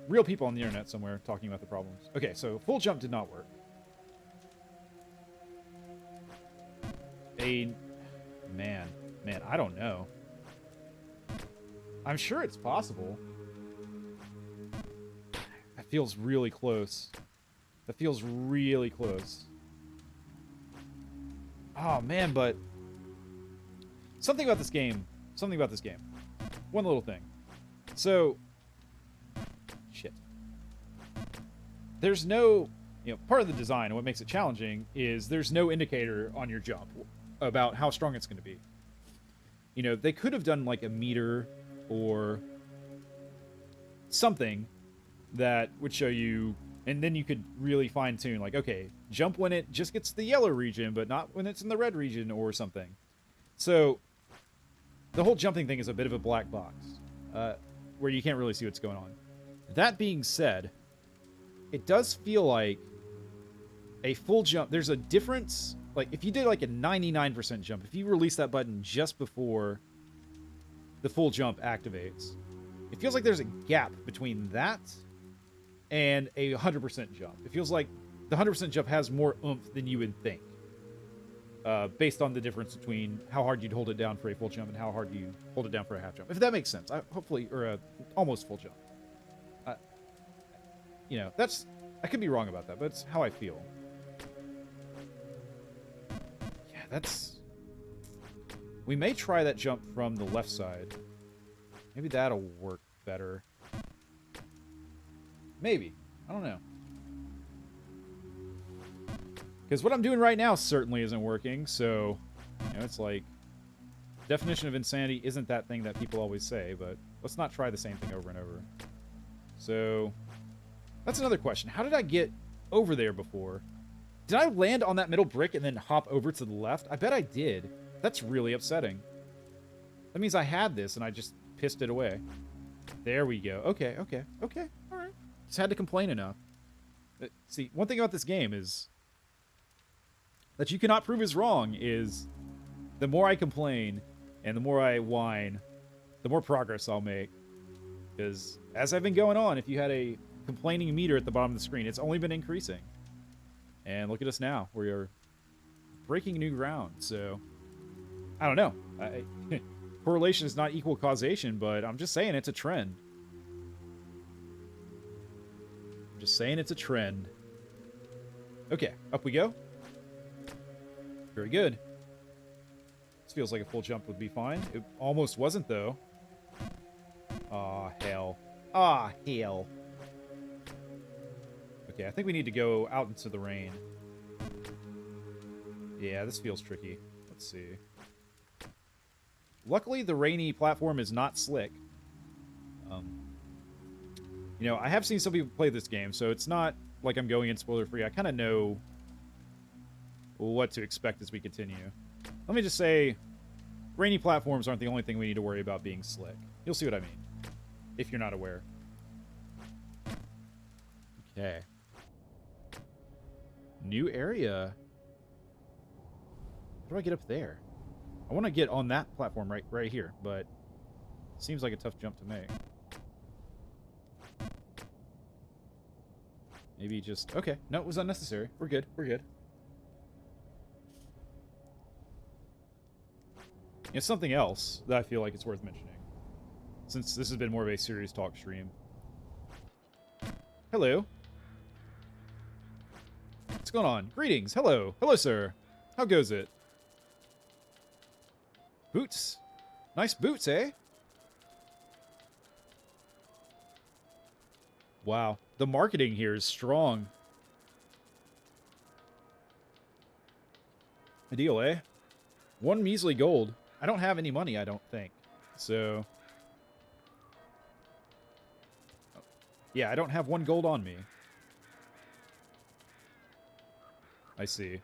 real people on the internet somewhere talking about the problems. Okay, so full jump did not work. Man, I don't know. I'm sure it's possible. That feels really close. That feels really close. Oh, man, but Something about this game. One little thing. So, shit. There's no, part of the design and what makes it challenging is there's no indicator on your jump about how strong it's going to be. They could have done like a meter or something that would show you, and then you could really fine tune, like, okay, jump when it just gets to the yellow region, but not when it's in the red region or something. So the whole jumping thing is a bit of a black box, where you can't really see what's going on. That being said, it does feel like a full jump. There's a difference. Like, if you did like a 99% jump, if you release that button just before the full jump activates, it feels like there's a gap between that and a 100% jump. It feels like the 100% jump has more oomph than you would think, based on the difference between how hard you'd hold it down for a full jump and how hard you hold it down for a half jump. If that makes sense. Hopefully, or a almost full jump. I could be wrong about that, but it's how I feel. Yeah, we may try that jump from the left side. Maybe that'll work better. Maybe. I don't know. Because what I'm doing right now certainly isn't working, so, it's like, definition of insanity isn't that thing that people always say, but let's not try the same thing over and over. So, that's another question. How did I get over there before? Did I land on that middle brick and then hop over to the left? I bet I did. That's really upsetting. That means I had this and I just pissed it away. There we go. Okay. All right. Just had to complain enough. See, one thing about this game is that you cannot prove is wrong is the more I complain and the more I whine, the more progress I'll make. Because as I've been going on, if you had a complaining meter at the bottom of the screen, it's only been increasing. And look at us now. We are breaking new ground. So, I don't know. Correlation is not equal causation, but I'm just saying it's a trend. Okay, up we go. Very good. This feels like a full jump would be fine. It almost wasn't, though. Aw, hell. Okay, I think we need to go out into the rain. Yeah, this feels tricky. Let's see. Luckily, the rainy platform is not slick. I have seen some people play this game, so it's not like I'm going in spoiler-free. I kind of know what to expect as we continue. Let me just say, rainy platforms aren't the only thing we need to worry about being slick. You'll see what I mean, if you're not aware. Okay. New area. How do I get up there? I want to get on that platform right here, but it seems like a tough jump to make. Maybe just... Okay. No, it was unnecessary. We're good. Something else that I feel like it's worth mentioning, since this has been more of a serious talk stream. Hello. What's going on? Greetings. Hello, sir. How goes it? Boots. Nice boots, eh? Wow. The marketing here is strong. A deal, eh? 1 measly gold. I don't have any money, I don't think. So... yeah, I don't have 1 gold on me. I see.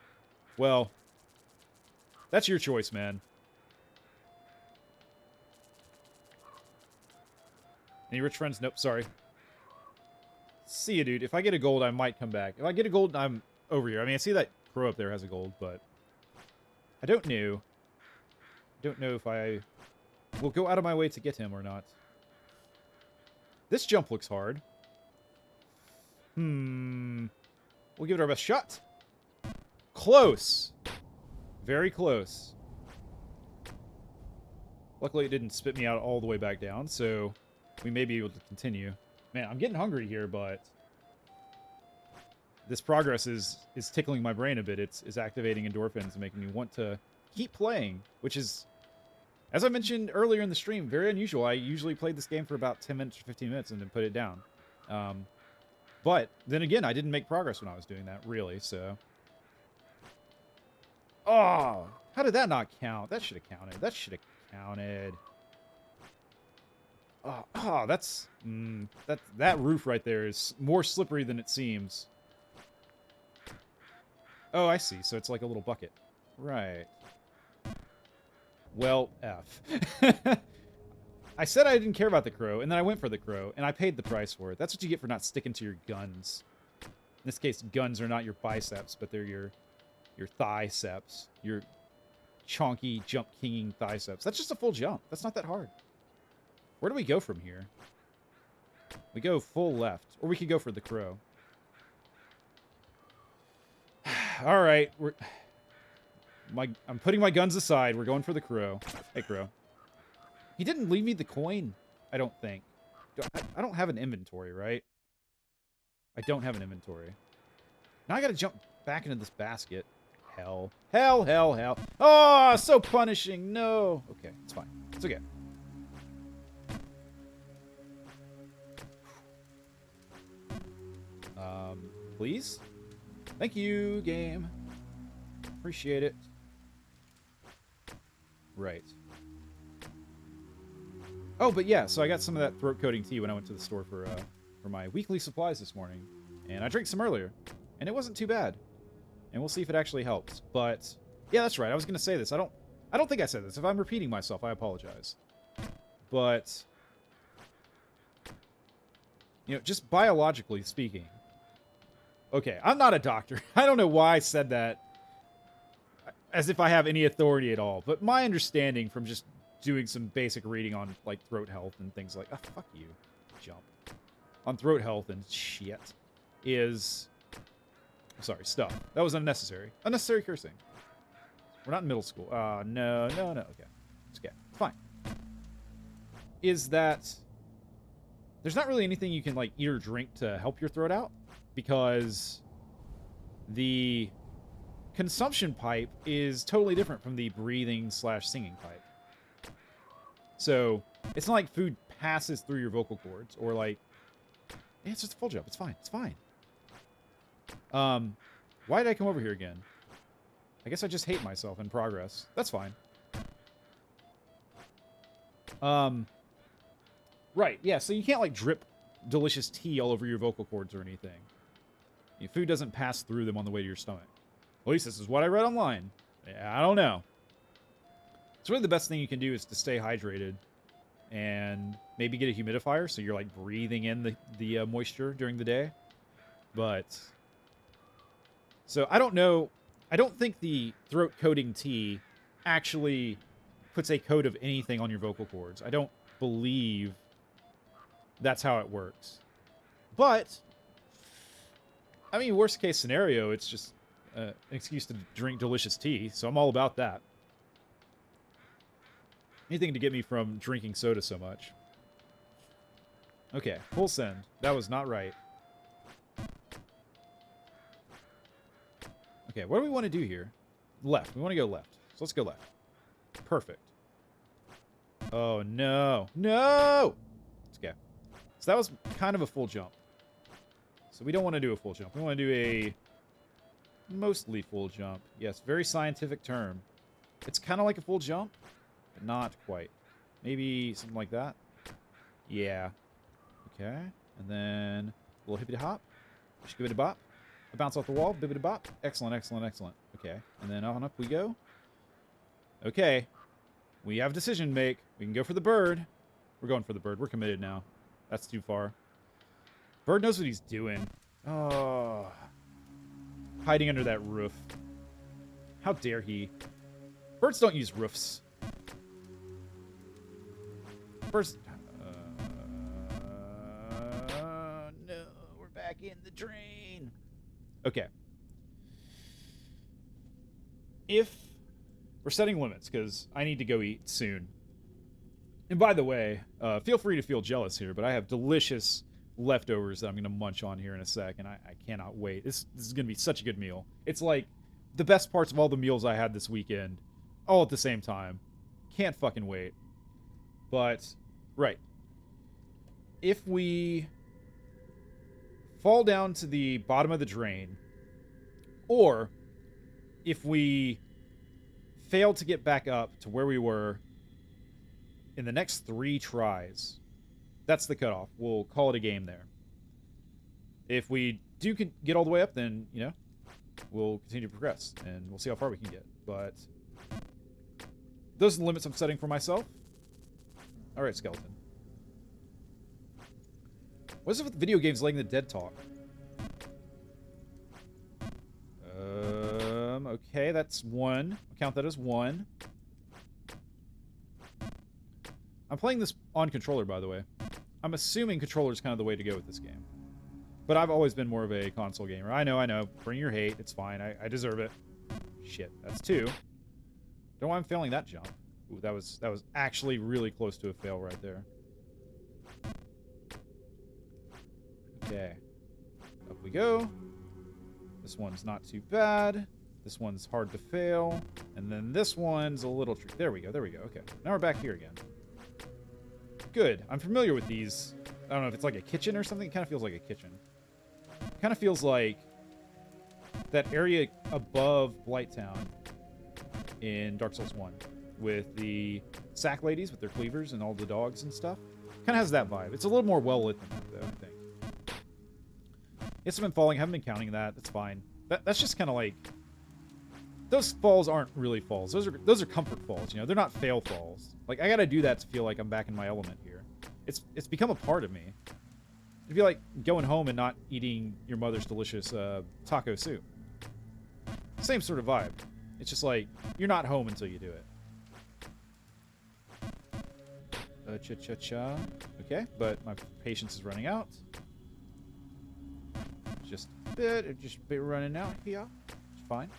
Well, that's your choice, man. Any rich friends? Nope, sorry. See ya, dude. If I get a gold, I might come back. If I get a gold, I'm over here. I mean, I see that crow up there has a gold, but I don't know. Don't know if I will go out of my way to get him or not. This jump looks hard. We'll give it our best shot. Close. Very close. Luckily, it didn't spit me out all the way back down, so we may be able to continue. Man, I'm getting hungry here, but this progress is tickling my brain a bit. It's activating endorphins and making me want to keep playing, which is As I mentioned earlier in the stream, very unusual. I usually played this game for about 10 minutes or 15 minutes and then put it down. But then again, I didn't make progress when I was doing that, really, so... Oh! How did that not count? That should have counted. That should have counted. Oh, that's... that roof right there is more slippery than it seems. Oh, I see. So it's like a little bucket. Right. Well, F. I said I didn't care about the crow, and then I went for the crow, and I paid the price for it. That's what you get for not sticking to your guns. In this case, guns are not your biceps, but they're your thiceps. Your chonky, jump-kinging thiceps. That's just a full jump. That's not that hard. Where do we go from here? We go full left, or we could go for the crow. All right, I'm putting my guns aside. We're going for the crow. Hey, crow. He didn't leave me the coin, I don't think. I don't have an inventory, right? I don't have an inventory. Now I gotta jump back into this basket. Hell. Hell, hell, hell. Oh, so punishing. No. Okay, it's fine. It's okay. Please? Thank you, game. Appreciate it. Right. Oh, but yeah, so I got some of that throat coating tea when I went to the store for my weekly supplies this morning. And I drank some earlier. And it wasn't too bad. And we'll see if it actually helps. But yeah, that's right. I was gonna say this. I don't think I said this. If I'm repeating myself, I apologize. But you know, just biologically speaking. Okay, I'm not a doctor. I don't know why I said that as if I have any authority at all. But my understanding from just doing some basic reading on, like, throat health and things like... Oh, fuck you. Jump. On throat health and shit is... Sorry, stuff. That was unnecessary. Unnecessary cursing. We're not in middle school. No. Okay. It's okay. It's fine. Is that... There's not really anything you can, like, eat or drink to help your throat out. Because the consumption pipe is totally different from the breathing/singing pipe. So, it's not like food passes through your vocal cords, or like... Yeah, it's just a full jump. It's fine. It's fine. Why did I come over here again? I guess I just hate myself in progress. That's fine. Right, yeah, so you can't, like, drip delicious tea all over your vocal cords or anything. Your food doesn't pass through them on the way to your stomach. At least this is what I read online. Yeah, I don't know. It's really the best thing you can do is to stay hydrated and maybe get a humidifier so you're, like, breathing in the moisture during the day. But... So, I don't know. I don't think the throat coating tea actually puts a coat of anything on your vocal cords. I don't believe that's how it works. But, I mean, worst case scenario, it's just an excuse to drink delicious tea, so I'm all about that. Anything to get me from drinking soda so much. Okay, full send. That was not right. Okay, what do we want to do here? Left. We want to go left. So let's go left. Perfect. Oh, no. No! It's okay. So that was kind of a full jump. So we don't want to do a full jump. We want to do a mostly full jump. Yes, very scientific term. It's kind of like a full jump, but not quite. Maybe something like that. Yeah. Okay. And then a little hippity hop. Skibbity bop. A bounce off the wall. Bibbity bop. Excellent, excellent, excellent. Okay. And then on up we go. Okay. We have a decision to make. We can go for the bird. We're going for the bird. We're committed now. That's too far. Bird knows what he's doing. Oh. Hiding under that roof. How dare he? Birds don't use roofs. Birds... no. We're back in the drain. Okay. If... We're setting limits, because I need to go eat soon. And by the way, feel free to feel jealous here, but I have delicious leftovers that I'm going to munch on here in a sec, and I cannot wait. This is going to be such a good meal. It's like the best parts of all the meals I had this weekend, all at the same time. Can't fucking wait. But, right. If we fall down to the bottom of the drain, or if we fail to get back up to where we were in the next 3 tries, that's the cutoff. We'll call it a game there. If we do get all the way up, then, you know, we'll continue to progress, and we'll see how far we can get. But those are the limits I'm setting for myself. Alright, skeleton. What's up with video games letting the dead talk? Okay, that's 1. I'll count that as 1. I'm playing this on controller, by the way. I'm assuming controller is kind of the way to go with this game. But I've always been more of a console gamer. I know. Bring your hate. It's fine. I deserve it. Shit, that's 2. Don't know why I'm failing that jump. Ooh, that was actually really close to a fail right there. Okay. Up we go. This one's not too bad. This one's hard to fail. And then this one's a little tricky. There we go. Okay. Now we're back here again. Good. I'm familiar with these. I don't know if it's like a kitchen or something. It kind of feels like a kitchen. It kind of feels like that area above Blighttown in Dark Souls 1 with the sack ladies with their cleavers and all the dogs and stuff. Kind of has that vibe. It's a little more well lit than that, though, I think. Yes, I've been falling. I haven't been counting that. That's fine. That's just kind of like... Those falls aren't really falls. Those are comfort falls, you know? They're not fail falls. Like, I gotta do that to feel like I'm back in my element here. It's become a part of me. It'd be like going home and not eating your mother's delicious taco soup. Same sort of vibe. It's just like, you're not home until you do it. Cha-cha-cha. Okay, but my patience is running out. Just a bit running out here. It's fine.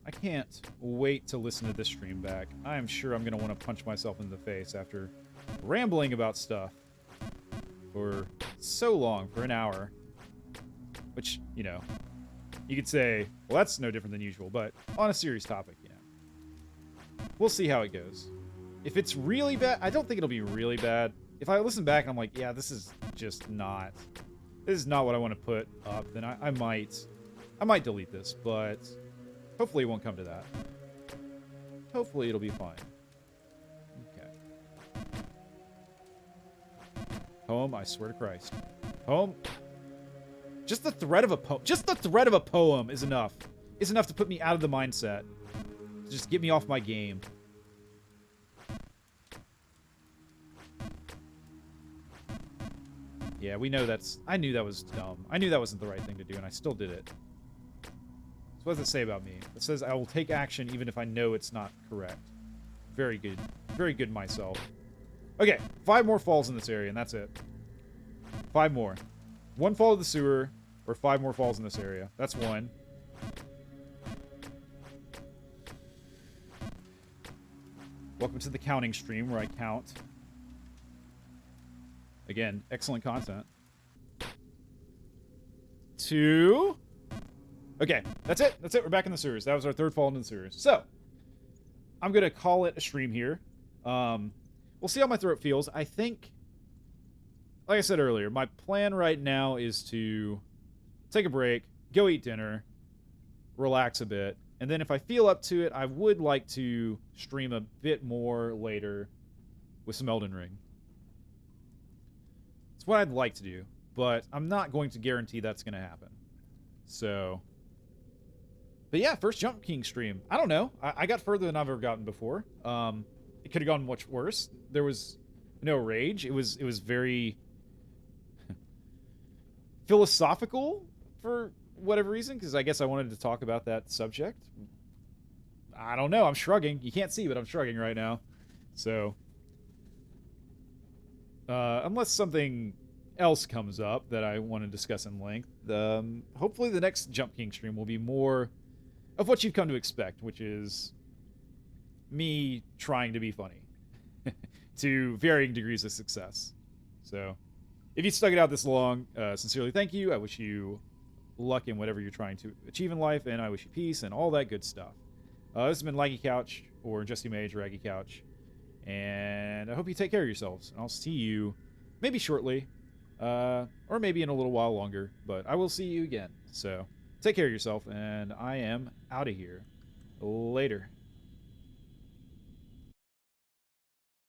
I can't wait to listen to this stream back. I am sure I'm going to want to punch myself in the face after rambling about stuff for so long, for an hour. Which, you know, you could say, well, that's no different than usual, but on a serious topic, you know. We'll see how it goes. If it's really bad, I don't think it'll be really bad. If I listen back and I'm like, yeah, this is not what I want to put up, then I might delete this, but hopefully it won't come to that. Hopefully it'll be fine. Okay. Poem, I swear to Christ. Poem. Just the threat of a poem is enough. Is enough to put me out of the mindset. To just get me off my game. Yeah, we know I knew that was dumb. I knew that wasn't the right thing to do, and I still did it. So what does it say about me? It says I will take action even if I know it's not correct. Very good. Very good myself. Okay, 5 more falls in this area, and that's it. 5 more. 1 fall to the sewer, or 5 more falls in this area. That's 1. Welcome to the counting stream where I count. Again, excellent content. 2. Okay, that's it. That's it. We're back in the sewers. That was our 3rd fall into the sewers. So, I'm going to call it a stream here. We'll see how my throat feels. I think, like I said earlier, my plan right now is to take a break, go eat dinner, relax a bit, and then if I feel up to it, I would like to stream a bit more later with some Elden Ring. It's what I'd like to do, but I'm not going to guarantee that's going to happen. So, but yeah, first Jump King stream. I don't know. I got further than I've ever gotten before. It could have gone much worse. There was no rage. It was very philosophical for whatever reason, because I guess I wanted to talk about that subject. I don't know. I'm shrugging. You can't see, but I'm shrugging right now. So, unless something else comes up that I want to discuss in length, hopefully the next Jump King stream will be more of what you've come to expect, which is me trying to be funny to varying degrees of success. So, if you stuck it out this long, sincerely thank you. I wish you luck in whatever you're trying to achieve in life, and I wish you peace and all that good stuff. This has been Laggy Couch, or Jesse Mage, Raggy Couch. And I hope you take care of yourselves. I'll see you maybe shortly, or maybe in a little while longer, but I will see you again. So take care of yourself, and I am out of here. Later.